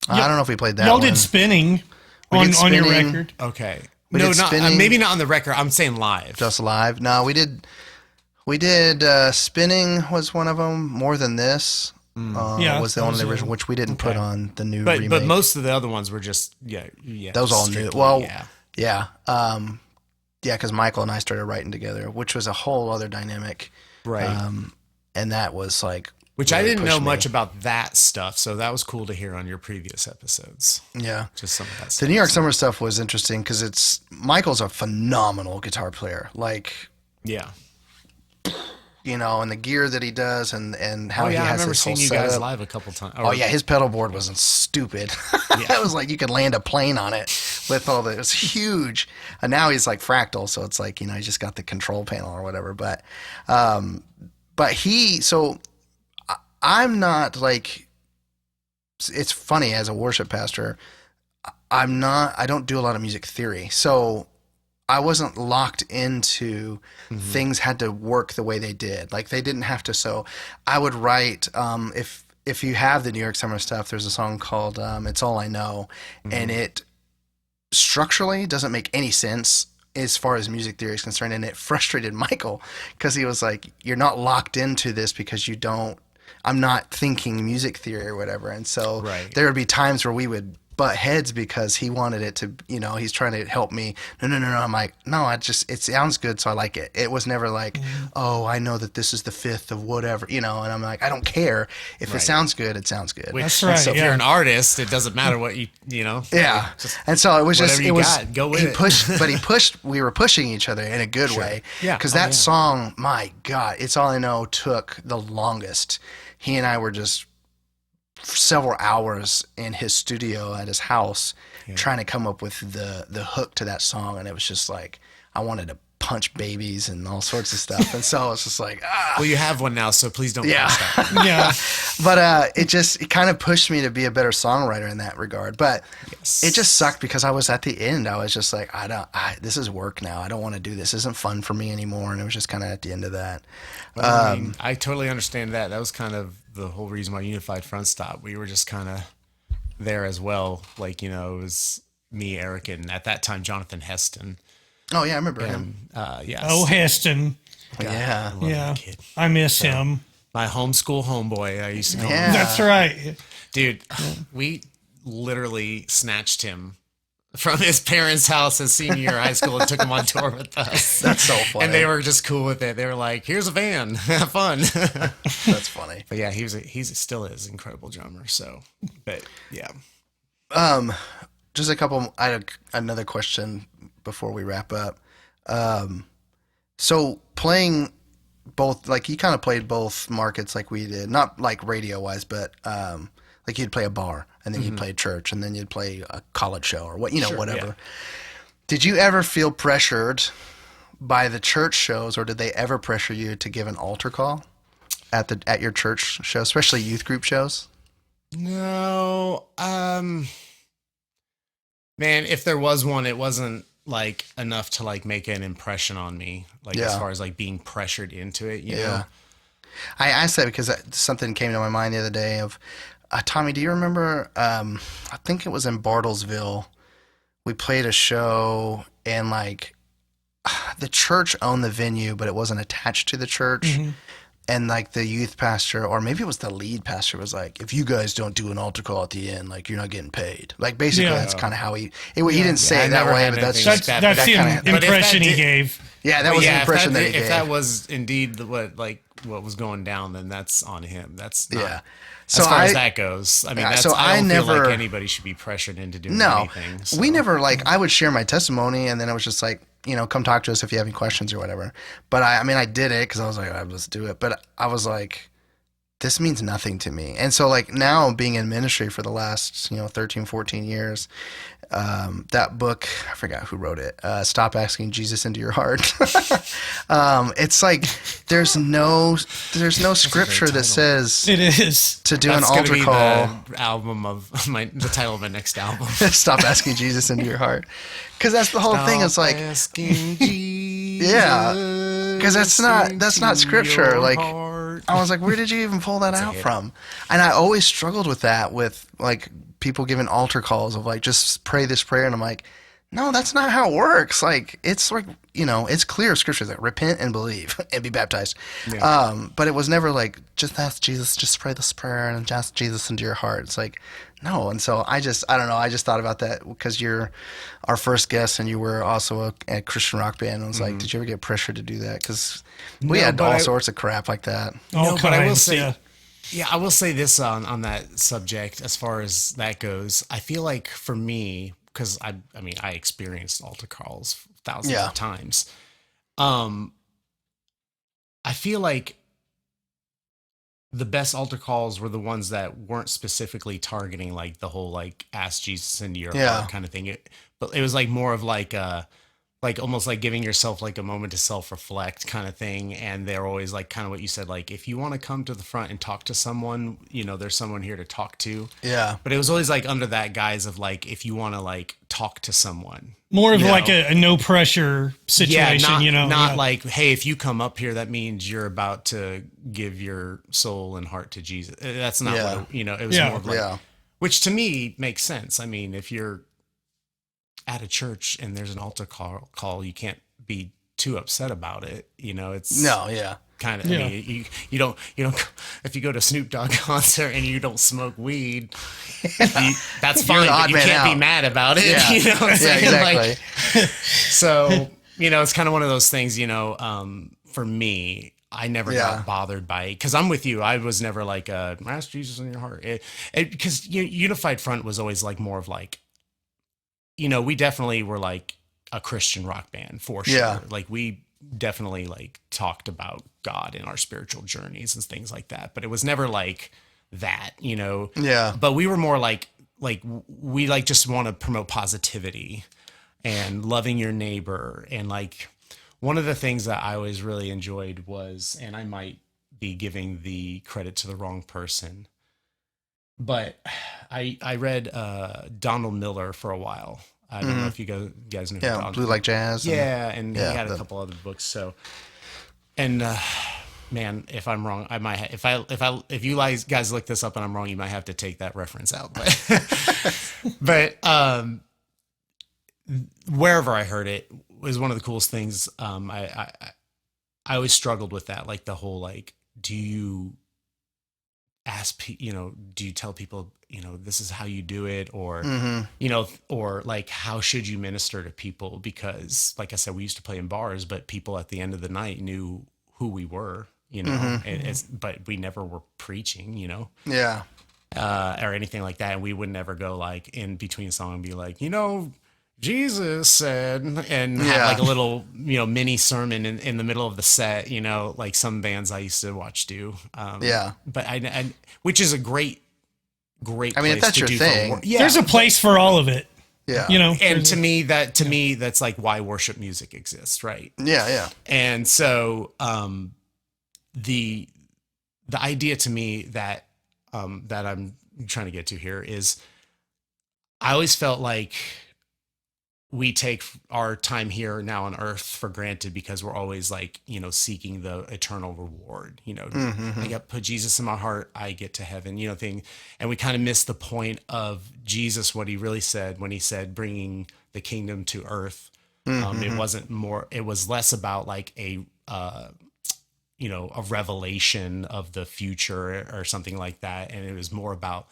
S2: I don't know if we played that
S3: Y'all
S2: one.
S3: did Spinning
S2: We
S3: on
S2: did
S3: your
S2: Spinning.
S3: record.
S4: Okay.
S2: We did Spinning.
S4: Maybe not on the record. I'm saying live.
S2: Just live. No, we did Spinning was one of them. More Than This was the only original, which we didn't put on the new remake.
S4: But most of the other ones were just,
S2: those all new.
S4: strictly,
S2: Well, yeah. Because Michael and I started writing together, which was a whole other dynamic.
S4: Right.
S2: And that was like,
S4: Which I
S2: really
S4: didn't know
S2: pushed me.
S4: much about that stuff, so that was cool to hear on your previous episodes.
S2: Yeah.
S4: Just some of that
S2: The
S4: stuff.
S2: New York Summer stuff was interesting because Michael's a phenomenal guitar player. Like,
S4: Yeah.
S2: you know, and the gear that he does and how he
S4: I
S2: has
S4: remember
S2: his whole
S4: seeing you guys
S2: setup.
S4: live a couple times.
S2: Oh yeah, his pedal board wasn't stupid. It was like you could land a plane on it with all the. It was huge. And now he's like fractal, so it's like, you know, he just got the control panel or whatever. But I'm not like. It's funny as a worship pastor. I don't do a lot of music theory, so I wasn't locked into things had to work the way they did. Like they didn't have to. So I would write, if you have the New York Summer stuff, there's a song called It's All I Know. And it structurally doesn't make any sense as far as music theory is concerned. And it frustrated Michael because he was like, you're not locked into this because I'm not thinking music theory or whatever. And so there would be times where we would butt heads because he wanted it to, you know, he's trying to help me. No. I'm like, no, it sounds good, so I like it. It was never like, oh, I know that this is the fifth of whatever, you know, and I'm like, I don't care. If it sounds good, it sounds good.
S3: That's right.
S4: So if you're an artist, it doesn't matter what you know.
S2: Yeah. And so it was just,
S4: whatever you got, go with it.
S2: We were pushing each other in a good way.
S4: Yeah.
S2: Because that song, my God, It's All I Know took the longest. He and I were just several hours in his studio at his house trying to come up with the hook to that song, and it was just like I wanted to punch babies and all sorts of stuff, and so it's just like
S4: Well, you have one now, so please don't
S2: yeah.
S4: punch that.
S3: Yeah.
S2: But it kind of pushed me to be a better songwriter in that regard. But it just sucked because I was at the end. I was just like, this is work now. I don't want to do this. This isn't fun for me anymore. And it was just kind of at the end of that.
S4: I mean, I totally understand that. That was kind of the whole reason why Unified Front stopped. We were just kind of there as well. Like, you know, it was me, Eric, and at that time, Jonathan Heston.
S2: Oh, yeah, I remember him.
S4: Yes.
S3: Oh, Heston.
S2: Yeah.
S4: I love
S3: Yeah.
S4: that kid.
S3: I miss him.
S4: My homeschool homeboy, I used to call him.
S2: Yeah.
S3: That's right.
S4: Dude, we literally snatched him from his parents' house his senior year of high school and took him on tour with us.
S2: That's so funny.
S4: And they were just cool with it. They were like, here's a van. Have fun.
S2: That's funny.
S4: But yeah, he's still is an incredible drummer. So, but yeah.
S2: Just a couple. I had another question before we wrap up. So playing both, like you kind of played both markets like we did, not like radio wise, but like you'd play a bar and then you'd play a church and then you'd play a college show or what, you know, whatever.
S4: Yeah.
S2: Did you ever feel pressured by the church shows, or did they ever pressure you to give an altar call at your church show, especially youth group shows?
S4: No. Man, if there was one, it wasn't like enough to like make an impression on me, like as far as like being pressured into it, you know?
S2: I asked that because something came to my mind the other day of, Tommy, do you remember, I think it was in Bartlesville, we played a show and like the church owned the venue, but it wasn't attached to the church. And like the youth pastor, or maybe it was the lead pastor, was like, if you guys don't do an altar call at the end, like you're not getting paid. Like basically that's kind of how he didn't say
S4: I
S2: it that
S4: never
S2: way,
S4: had
S2: but that's
S4: anything
S2: just,
S4: like
S3: That's
S2: that
S3: the
S2: kinda-
S4: But if
S3: impression
S4: that
S3: he
S4: did-
S3: gave.
S2: yeah, that was the impression that he
S4: if
S2: gave.
S4: that was indeed what was going down, then that's on him. That's not,
S2: Yeah.
S4: as far as that goes. I mean, that's,
S2: so
S4: I don't feel
S2: never-
S4: like anybody should be pressured into doing
S2: No,
S4: anything. So.
S2: we never like. I would share my testimony, and then it was just like, you know, come talk to us if you have any questions or whatever. But I mean, I did it because I was like, let's do it. But I was like, this means nothing to me. And so like now being in ministry for the last 13, 14 years, that book, I forgot who wrote it. Stop Asking Jesus Into Your Heart. It's like there's no scripture that says
S3: It is.
S2: to do
S4: That's
S2: an
S4: gonna
S2: altar
S4: be
S2: call.
S4: the album of the title of my next album.
S2: Stop asking Jesus into your heart, because that's the whole thing. It's like,
S4: asking Jesus.
S2: yeah, because that's not scripture.
S4: your
S2: Like
S4: heart.
S2: I was like, where did you even pull that out from? And I always struggled with that, with like people giving altar calls of like, just pray this prayer, and I'm like, no, that's not how it works. Like it's like, it's clear scripture that repent and believe and be baptized.
S4: Yeah.
S2: But it was never like, just ask Jesus, just pray this prayer and just ask Jesus into your heart. It's like, no. And so I don't know. I just thought about that because you're our first guest and you were also a Christian rock band. And I was like, did you ever get pressured to do that? Because we
S4: No,
S2: had
S4: but
S2: all sorts of crap like that.
S3: All
S4: No, but I will
S3: kinds,
S4: say,
S3: yeah.
S4: Yeah, I will say this on that subject as far as that goes. I feel like for me, because I mean, I experienced altar calls thousands of times. I feel like the best altar calls were the ones that weren't specifically targeting like the whole like ask Jesus into your heart kind of thing. But it was like more of like almost like giving yourself like a moment to self-reflect kind of thing. And they're always like kind of what you said, like if you want to come to the front and talk to someone, you know, there's someone here to talk to.
S2: Yeah.
S4: But it was always like under that guise of like if you want to like talk to someone.
S3: More of like a no pressure situation,
S4: not like, hey, if you come up here, that means you're about to give your soul and heart to Jesus. That's not what, it was more of like, which to me makes sense. I mean, if you're at a church and there's an altar call, you can't be too upset about it. It's kind of, I mean, you don't, if you go to a Snoop Dogg concert and you don't smoke weed, that's fine, but you can't be mad about it.
S2: Yeah.
S4: You know what I'm saying?
S2: Exactly.
S4: So, it's kind of one of those things, for me, I never got bothered by it because I'm with you. I was never like, ask Jesus in your heart. Because Unified Front was always like more of like, we definitely were like a Christian rock band for sure.
S2: Yeah.
S4: Like we definitely like talked about God in our spiritual journeys and things like that. But it was never like that,
S2: Yeah.
S4: But we were more like we like just want to promote positivity and loving your neighbor. And like one of the things that I always really enjoyed was, and I might be giving the credit to the wrong person, but I read Donald Miller for a while. I don't know if you guys know.
S2: Yeah,
S4: Donald
S2: Blue Like Jazz.
S4: And he had a couple other books. So, and man, if I'm wrong, I might. If you guys look this up and I'm wrong, you might have to take that reference out. But wherever I heard it was one of the coolest things. I always struggled with that, like the whole like, do you do you tell people, this is how you do it, or, or like, how should you minister to people? Because like I said, we used to play in bars, but people at the end of the night knew who we were, but we never were preaching,
S2: Yeah.
S4: Or anything like that. And we would never go like in between a song and be like, Jesus said, and have like a little, mini sermon in the middle of the set, like some bands I used to watch do. But I which is a great place
S2: I mean, if that's
S4: to
S2: your
S4: do
S2: thing,
S3: there's a place for all of it.
S2: Yeah.
S4: And to me, that's like why worship music exists, right?
S2: Yeah. Yeah.
S4: And so, the idea to me that I'm trying to get to here is, I always felt like we take our time here now on earth for granted because we're always like, seeking the eternal reward, I got put Jesus in my heart, I get to heaven, thing. And we kind of miss the point of Jesus, what he really said when he said, bringing the kingdom to earth. It was less about like a revelation of the future or something like that. And it was more about,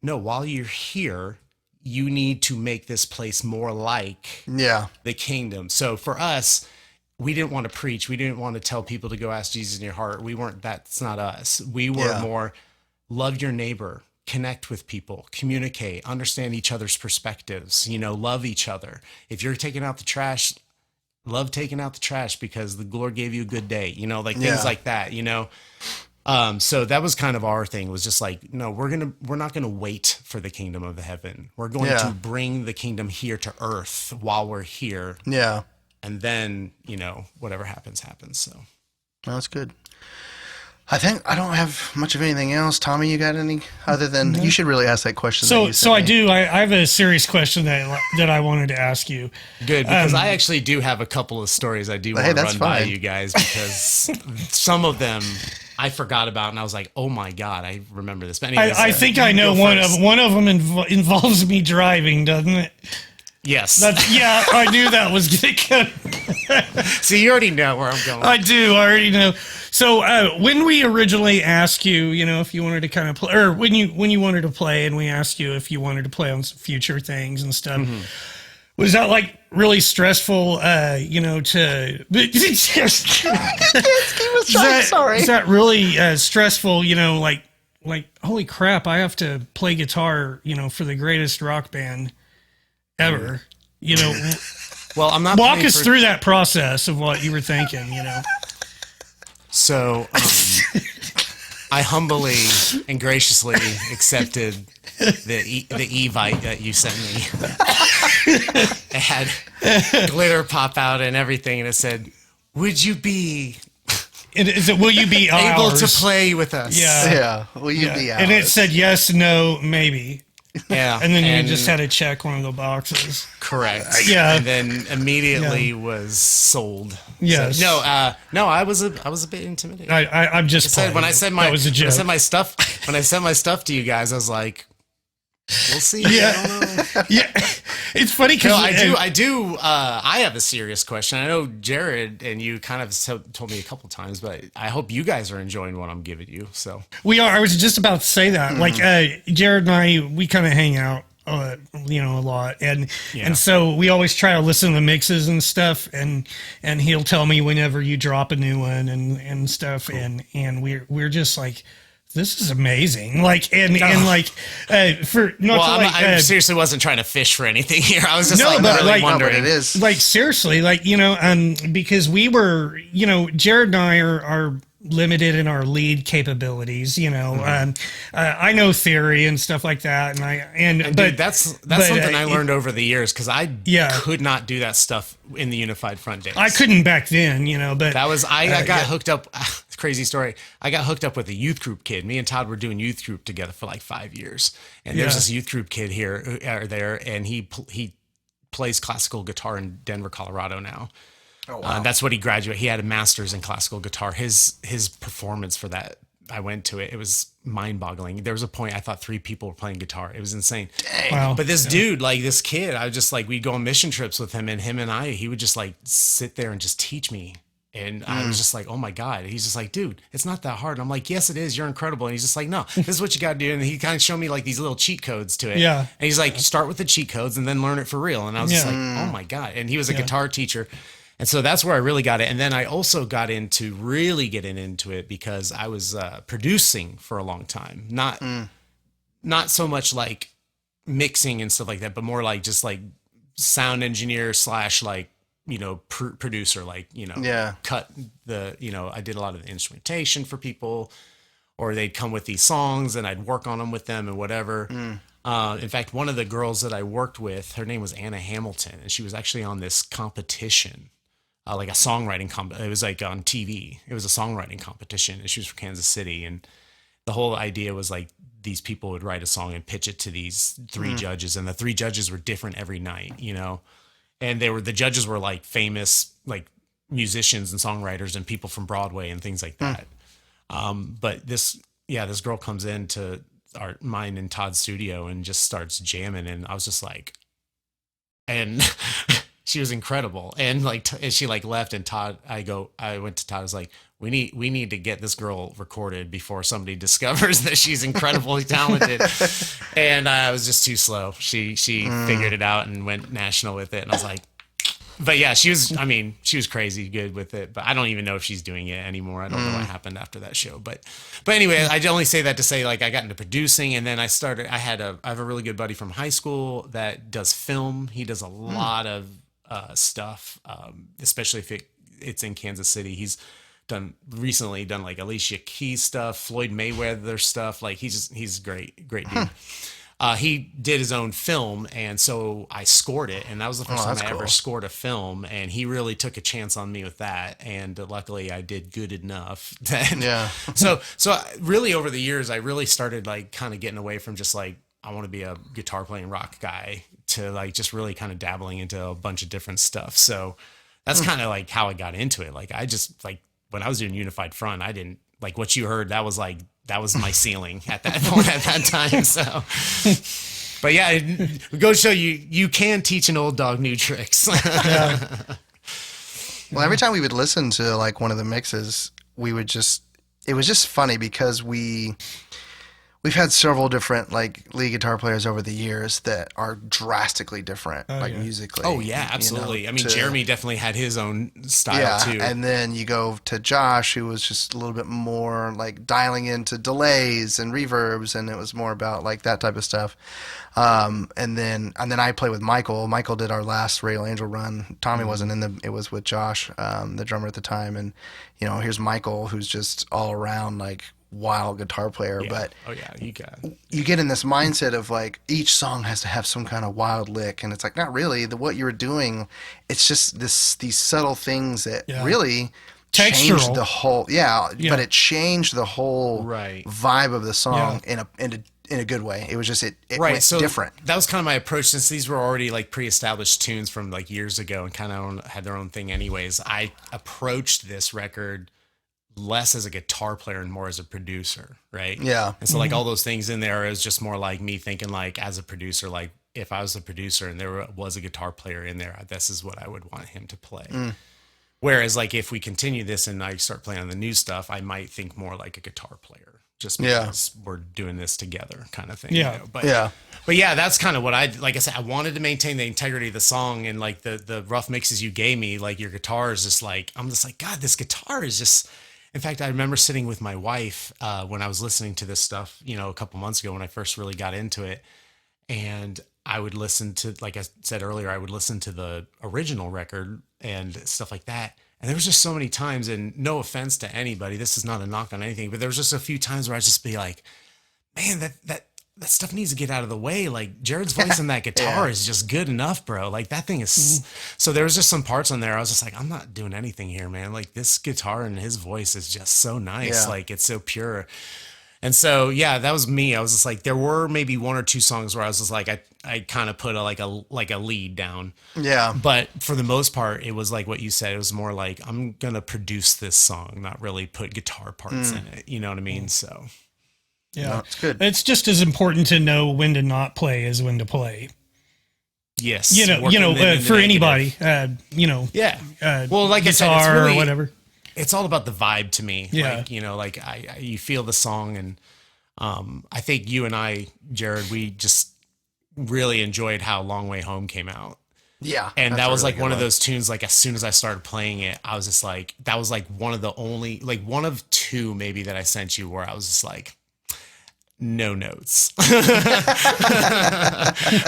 S4: no, while you're here, you need to make this place more like the kingdom. So for us, we didn't want to preach. We didn't want to tell people to go ask Jesus in your heart. That's not us. We were more love your neighbor, connect with people, communicate, understand each other's perspectives, love each other. If you're taking out the trash, love taking out the trash because the Lord gave you a good day, things like that, So that was kind of our thing, was just like, no, we're not going to wait for the kingdom of the heaven. We're going to bring the kingdom here to earth while we're here.
S2: Yeah.
S4: And then, whatever happens. So.
S2: Well, that's good. I think I don't have much of anything else. Tommy, you got any other than you should really ask that question.
S3: So I do. I have a serious question that I wanted to ask you.
S4: Good, because I actually do have a couple of stories I do want to run by you guys, because some of them I forgot about, and I was like, oh my God, I remember this. But anyways,
S3: I think I know one of them involves me driving, doesn't it?
S4: Yes.
S3: I knew that was going to go.
S4: So you already know where I'm going.
S3: I do. I already know. So when we originally asked you, if you wanted to kind of play, or when you wanted to play, and we asked you if you wanted to play on some future things and stuff, was that like really stressful? To
S2: sorry.
S3: Is that really stressful? Like like, holy crap, I have to play guitar, for the greatest rock band ever.
S4: Well, I'm not.
S3: Walk us through that process of what you were thinking.
S4: So, I humbly and graciously accepted the Evite that you sent me. It had glitter pop out and everything, and it said, "Would you be
S3: will you be
S4: able
S3: ours?
S4: to play with us?"
S2: Yeah. Will you be ours?
S3: And it said yes, no, maybe.
S4: Yeah.
S3: And then you just had to check one of the boxes.
S4: Correct.
S3: Yeah.
S4: And then immediately was sold.
S3: Yes.
S4: So, no, I was a bit intimidated.
S3: I'm just playing.
S4: When I sent my stuff to you guys, I was like, we'll see.
S3: Yeah.
S4: I don't know.
S3: Yeah. It's funny because
S4: I have a serious question. I know Jared and you kind of told me a couple times, but I hope you guys are enjoying what I'm giving you. So
S3: we are. I was just about to say that. Like Jared and I, we kind of hang out, a lot, and so we always try to listen to the mixes and stuff, and he'll tell me whenever you drop a new one and stuff, cool. and we're just like, this is amazing. I
S4: seriously wasn't trying to fish for anything here. I was just wondering.
S2: It is.
S3: Seriously, because we were, Jared and I are limited in our lead capabilities, I know theory and stuff like that. But
S4: that's something I learned over the years. Cause I could not do that stuff in the unified front days.
S3: I couldn't back then, but
S4: that was, I got hooked up. Crazy story. I got hooked up with a youth group kid. Me and Todd were doing youth group together for like 5 years. And there's this youth group kid there, and he plays classical guitar in Denver, Colorado now. Oh, wow. That's what he graduated. He had a master's in classical guitar. His performance for that, I went to it. It was mind-boggling. There was a point I thought 3 people were playing guitar. It was insane. Dang. Wow. But this dude, this kid, I was just we'd go on mission trips with him, and he would just sit there and just teach me. And I was just like, oh my God. He's just like, dude, it's not that hard. And I'm like, yes, it is. You're incredible. And he's just like, no, this is what you got to do. And he kind of showed me these little cheat codes to it. Yeah. And he's like, start with the cheat codes and then learn it for real. And I was just like, oh my God. And he was a guitar teacher. And so that's where I really got it. And then I also got into really getting into it because I was producing for a long time. Not so much mixing and stuff like that, but more just sound engineer / producer, cut the, I did a lot of the instrumentation for people, or they'd come with these songs and I'd work on them with them and whatever. In fact, one of the girls that I worked with, her name was Anna Hamilton, and she was actually on this competition, a songwriting it was on TV. It was a songwriting competition, and she was from Kansas City. And the whole idea was these people would write a song and pitch it to these 3 judges, and the 3 judges were different every night, and the judges were famous musicians and songwriters and people from Broadway and things like that. But this girl comes into mine and Todd's studio and just starts jamming, and I was just and she was incredible. And and she left, and I went to Todd. I was like, we need to get this girl recorded before somebody discovers that she's incredibly talented. And I was just too slow. She figured it out and went national with it. And I was like, but yeah, she was crazy good with it, but I don't even know if she's doing it anymore. I don't know what happened after that show, but anyway, I only say that to say I got into producing, and then I have a really good buddy from high school that does film. He does a lot of stuff, especially if it's in Kansas City. He's recently done Alicia Keys stuff, Floyd Mayweather stuff. He's great dude. He did his own film, and so I scored it, and that was the first time I ever scored a film, and he really took a chance on me with that, and luckily I did good enough. So really over the years, I really started kind of getting away from just I want to be a guitar playing rock guy to just really kind of dabbling into a bunch of different stuff. So that's kind of how I got into it. I just when I was doing Unified Front, I didn't what you heard. That was my ceiling at that point at that time. So, but yeah, it goes to show you can teach an old dog new tricks.
S2: Well, every time we would listen to one of the mixes, it was just funny because we We've had several different like lead guitar players over the years that are drastically different, musically.
S4: Oh yeah, absolutely. I mean, Jeremy definitely had his own style
S2: yeah,
S4: too.
S2: and then you go to Josh, who was just a little bit more like dialing into delays and reverbs, and it was more about like that type of stuff. And then I play with Michael. Michael did our last Rail Angel run. Tommy wasn't in it was with Josh, the drummer at the time, and here's Michael, who's just all around like wild guitar player. But you get in this mindset of like each song has to have some kind of wild lick, and it's like not really what you were doing. It's just these subtle things that really changed the whole but it changed the whole vibe of the song in a good way. It was just it went different.
S4: That was kind of my approach, since these were already like pre-established tunes from like years ago and kind of had their own thing anyways. I approached this record less as a guitar player and more as a producer, right?
S2: Yeah.
S4: And so like all those things in there is just more like me thinking like as a producer, like if I was a producer and there was a guitar player in there, this is what I would want him to play. Whereas like if we continue this and I start playing on the new stuff, I might think more like a guitar player, just because we're doing this together kind of thing.
S2: Yeah.
S4: But that's kind of what like I said, I wanted to maintain the integrity of the song, and like the rough mixes you gave me, like your guitar is just like, I'm just like, God, this guitar is just. In fact, I remember sitting with my wife when I was listening to this stuff, a couple months ago when I first really got into it. And I would listen to, like I said earlier, I would listen to the original record and stuff like that. And there was just so many times, and no offense to anybody, this is not a knock on anything, but there was just a few times where I'd just be like, man, that stuff needs to get out of the way. Like Jared's voice on that guitar is just good enough, bro. Like that thing is. So there was just some parts on there I was just like, I'm not doing anything here, man. Like this guitar and his voice is just so nice. Like it's so pure. And so, that was me. I was just like, there were maybe one or two songs where I was just like, I kind of put a lead down. Yeah. But for the most part, it was like what you said. It was more like, I'm going to produce this song, not really put guitar parts in it. You know what I mean? So.
S3: Yeah, no, it's good. It's just as important to know when to not play as when to play.
S4: Yes,
S3: for anybody,
S4: well, like
S3: guitar
S4: I said, it's really,
S3: or whatever.
S4: It's all about the vibe to me.
S3: Yeah,
S4: you feel the song, and I think you and I, Jared, we just really enjoyed how Long Way Home came out.
S2: Yeah,
S4: and that was like one of those tunes. Like as soon as I started playing it, I was just like, that was like one of the only, like one of two maybe that I sent you where I was just like, no notes.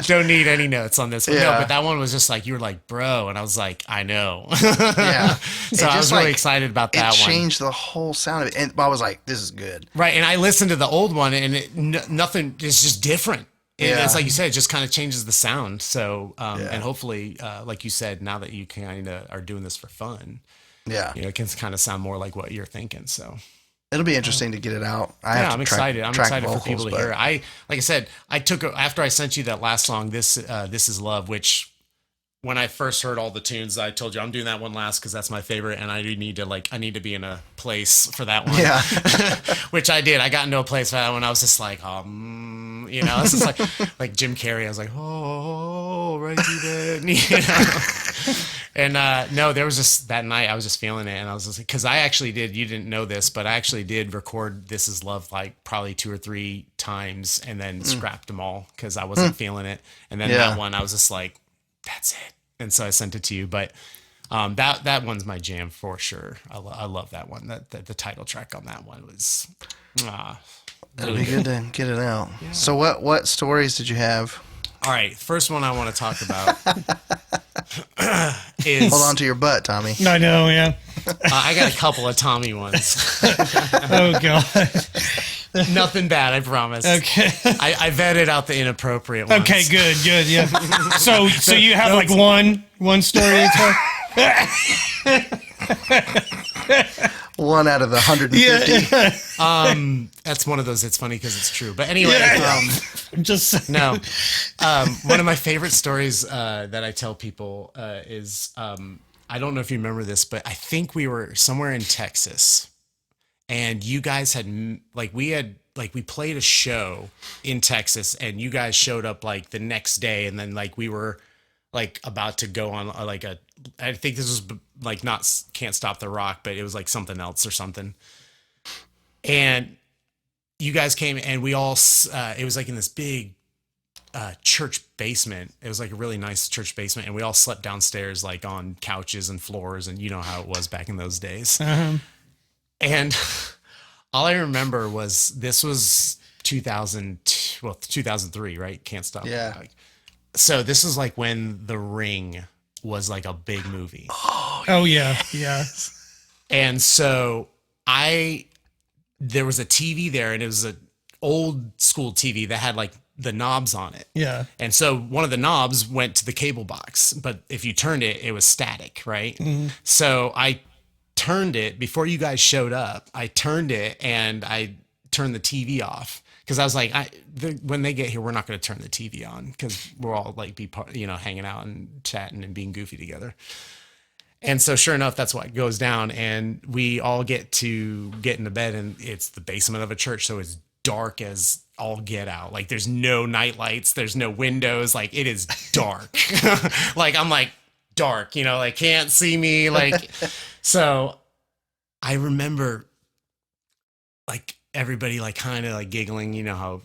S4: Don't need any notes on this one. No, but that one was just like, you were like, bro. And I was like, I know. So I was really excited about that one.
S2: It changed the whole sound of it. And I was like, this is good.
S4: Right. And I listened to the old one, and nothing is just different. It's like you said, it just kind of changes the sound. So, and hopefully, like you said, now that you kind of are doing this for fun, it can kind of sound more like what you're thinking. So.
S2: It'll be interesting to get it out.
S4: I'm excited. I'm excited for people to hear it. Like I said, I took after I sent you that last song, This Is Love, which when I first heard all the tunes, I told you I'm doing that one last because that's my favorite, and I need to be in a place for that one. Yeah, which I did. I got into a place for that one. I was just like, it's just like Jim Carrey. I was like, oh, right then. And no, there was just that night I was just feeling it, and I was just because I actually did. You didn't know this, but I actually did record "This Is Love" like probably 2 or 3 times, and then scrapped them all because I wasn't feeling it. And then that one, I was just like, "That's it," and so I sent it to you. But that one's my jam for sure. I love that one. That the title track on that one was.
S2: It'll be good to get it out. Yeah. So what stories did you have?
S4: All right, first one I want to talk about is...
S2: Hold on to your butt, Tommy.
S3: I know, yeah.
S4: I got a couple of Tommy ones.
S3: Oh, God.
S4: Nothing bad, I promise.
S3: Okay.
S4: I vetted out the inappropriate ones.
S3: Okay, good, yeah. So you have like one story to tell?
S2: One out of the 150.
S3: Yeah.
S4: That's one of those. It's funny because it's true. But anyway,
S3: just
S4: no. One of my favorite stories that I tell people is I don't know if you remember this, but I think we were somewhere in Texas, and you guys had we played a show in Texas, and you guys showed up like the next day, and then like we were like about to go on I think this was like not Can't Stop the Rock, but it was like something else or something. And you guys came and we all, it was like in this big church basement. It was like a really nice church basement, and we all slept downstairs, like on couches and floors, and you know how it was back in those days. And all I remember was this was 2003, right? Can't Stop.
S2: Yeah.
S4: So this is like when The Ring was like a big movie.
S3: Oh yeah. Yeah.
S4: And so there was a TV there, and it was an old school TV that had like the knobs on it.
S3: Yeah.
S4: And so one of the knobs went to the cable box, but if you turned it, it was static, right? So I turned it before you guys showed up. I turned it and I turned the TV off because I was like, when they get here, we're not going to turn the TV on because we're all like hanging out and chatting and being goofy together. And so sure enough, that's what goes down. And we all get into bed, and it's the basement of a church. So it's dark as all get out. Like there's no night lights. There's no windows. Like it is dark. Like I'm like dark, like can't see me. Like, so I remember like everybody like kind of like giggling, how,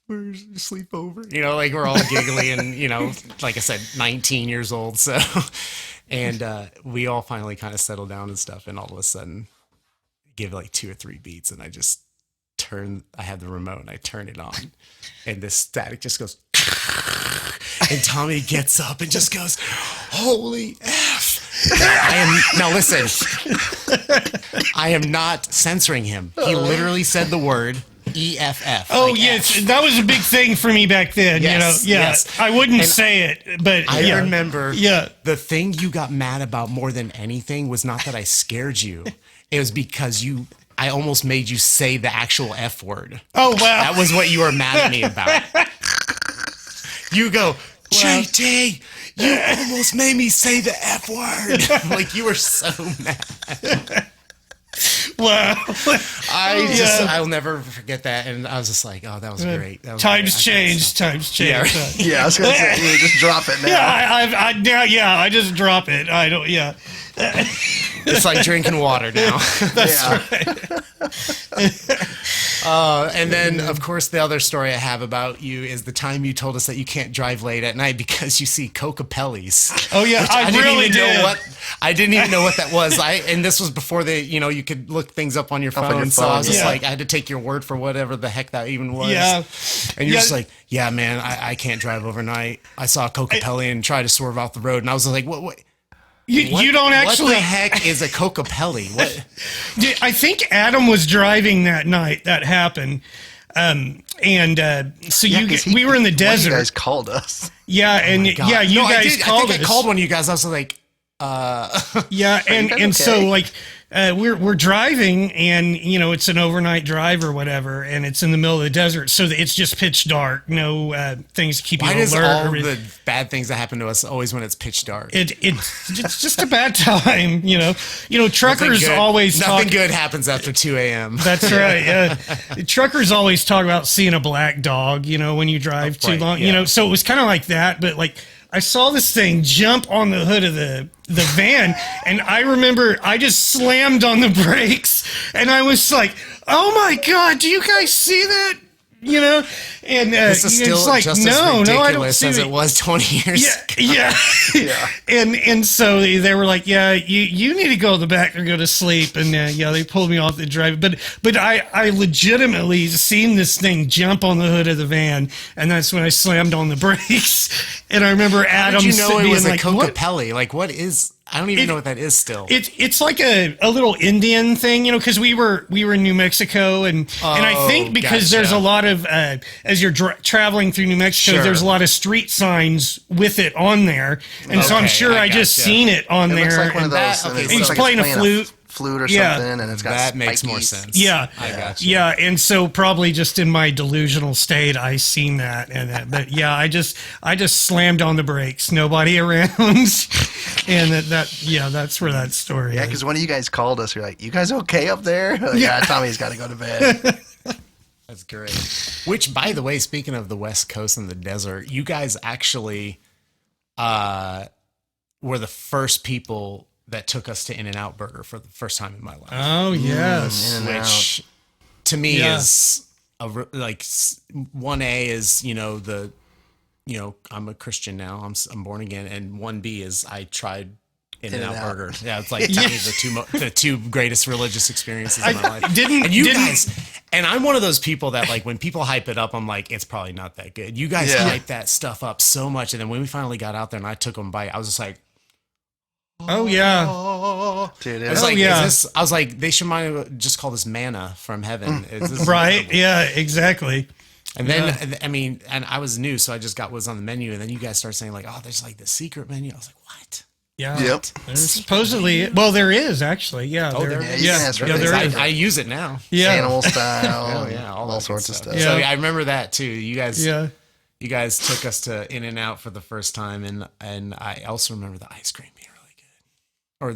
S4: where's your sleepover? Like we're all giggly and, like I said, 19 years old. So, and we all finally kind of settled down and stuff. And all of a sudden give it like 2 or 3 beats. And I had the remote and I turn it on, and this static just goes, and Tommy gets up and just goes, holy F. Now listen, I am not censoring him. He literally said the word EFF.
S3: Oh,
S4: like
S3: yes.
S4: F.
S3: That was a big thing for me back then.
S4: Yes,
S3: Yeah.
S4: yes.
S3: I wouldn't
S4: And
S3: say it, but
S4: I remember the thing you got mad about more than anything was not that I scared you. It was because I almost made you say the actual F word.
S3: Oh, wow.
S4: That was what you were mad at me about. You go, JT, you almost made me say the F word. Like you were so mad.
S3: Wow.
S4: I'll never forget that. And I was just like, oh, that was great. That was
S3: Times
S4: great.
S3: changed. Times changed.
S2: Yeah, I was gonna say, you just drop it now.
S3: I just drop it. I don't. Yeah.
S4: It's like drinking water now.
S3: That's right.
S4: And then, of course, the other story I have about you is the time you told us that you can't drive late at night because you see Coca-Pellis.
S3: Oh yeah, I really did.
S4: I didn't even know what that was. And this was before you could look things up on your phone. So I was just like, I had to take your word for whatever the heck that even was.
S3: Yeah.
S4: And you're just like, yeah, man, I can't drive overnight. I saw a Coca-Pelli and tried to swerve off the road, and I was like, what?
S3: You don't actually.
S4: What the heck is a Coca-Pelli? What?
S3: I think Adam was driving that night that happened. So we were in the desert.
S2: You guys called us.
S3: Yeah, and
S4: God.
S3: you
S4: No,
S3: guys called us.
S4: I called one of you guys. I was like,
S3: Yeah, and
S2: okay?
S3: so like we're driving, and it's an overnight drive or whatever, and it's in the middle of the desert, so it's just pitch dark. No things to keep you
S4: why
S3: alert.
S4: does all the bad things that happen to us always when it's pitch dark?
S3: It's just a bad time. Truckers always
S4: nothing
S3: talk.
S4: good happens after 2 a.m.
S3: That's right. Truckers always talk about seeing a black dog. When you drive too long.
S4: Yeah.
S3: So it was kind of like that, but like. I saw this thing jump on the hood of the van, and I remember I just slammed on the brakes, and I was like, "Oh my God, do you guys see that?" And
S4: this is still
S3: it's like,
S4: just
S3: no,
S4: as ridiculous
S3: I don't see
S4: as
S3: it.
S4: it was 20 years ago.
S3: Yeah. And so they were like, yeah, you need to go to the back or go to sleep. And they pulled me off the drive. But I legitimately seen this thing jump on the hood of the van, and that's when I slammed on the brakes. And I remember Adam.
S4: How did you know it was a
S3: like,
S4: Coca-Pelli? Like, what is? I don't even know what that is still.
S3: It's like a little Indian thing, because we were in New Mexico, and I think because there's a lot of as you're traveling through New Mexico, there's a lot of street signs with it on there, and so I'm sure I just seen it on there.
S2: Looks like one of those.
S4: Okay,
S3: he's playing a flute
S2: or something, and it's got
S4: that makes
S2: spiky.
S4: more sense.
S3: Yeah,
S4: I got you.
S3: Yeah, and so probably just in my delusional state, I seen that, but yeah, I just slammed on the brakes, nobody around, and that's where that story.
S2: Yeah, because one of you guys called us. You're like, "You guys okay up there?" Like, yeah, Tommy's got to go to bed.
S4: That's great. Which, by the way, speaking of the West Coast and the desert, you guys actually were the first people that took us to In-N-Out Burger for the first time in my life.
S3: Oh yes,
S2: In-N-Out.
S4: Which to me
S3: Yeah.
S4: is like 1A is, I'm a Christian now. I'm born again. And 1B is I tried In-N-Out
S2: In-N-Out.
S4: Burger. Yeah, it's like to me the two greatest religious experiences in my life.
S3: Didn't-
S4: and you
S3: didn't-
S4: guys, and I'm one of those people that like when people hype it up, I'm like, it's probably not that good. You guys
S2: Yeah.
S4: hype that stuff up so much, and then when we finally got out there and I took them a bite, I was just like,
S3: Oh yeah.
S2: Dude,
S4: I was
S3: Oh,
S4: like,
S3: yeah.
S4: I was like, they should might have just call this manna from heaven. This is
S3: Right.
S4: incredible.
S3: Yeah. Exactly.
S4: And then, I mean, and I was new, so I just got what's on the menu, and then you guys started saying like, oh, there's like the secret menu. I was like, what?
S3: Yeah.
S2: Yep.
S3: There's supposedly, well, there is actually. Yeah.
S4: Oh, there
S2: is.
S3: Yeah.
S2: Yeah, it's
S3: Yeah.
S2: really
S3: There
S2: easy.
S3: is.
S4: I use it now.
S3: Yeah.
S2: Animal style.
S4: Oh yeah,
S2: all
S4: that
S2: sorts
S4: good
S2: of stuff.
S3: Yeah.
S4: So I remember that too. You guys,
S3: Yeah.
S4: you guys took us to In-N-Out for the first time, and I also remember the ice cream being really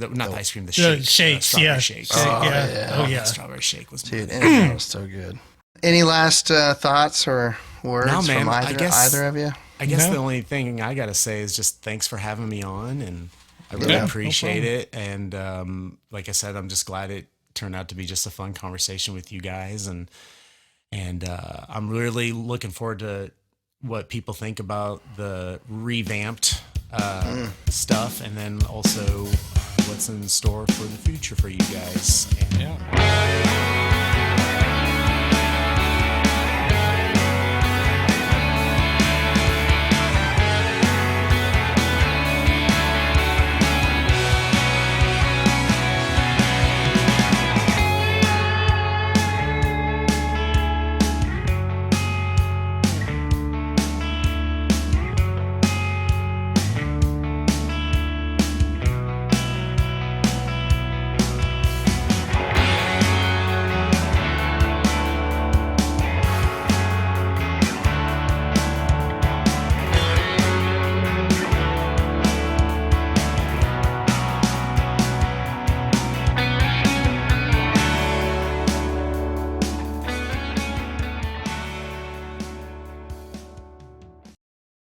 S4: good, or not the ice cream, the shakes,
S3: shakes,
S4: strawberry
S3: yeah.
S4: shakes.
S3: Oh, yeah.
S2: yeah.
S3: Oh
S4: The
S3: yeah.
S4: strawberry shake was
S2: Dude,
S4: good.
S2: In-N-Out was so good. Any last thoughts or words
S4: No, man,
S2: from
S4: I guess-
S2: either of you?
S4: I guess
S3: No.
S4: the only thing I gotta say is just thanks for having me on, and I really
S3: Yeah, no
S4: appreciate it. And like I said, I'm just glad it turned out to be just a fun conversation with you guys, and I'm really looking forward to what people think about the revamped stuff, and then also what's in store for the future for you guys. And,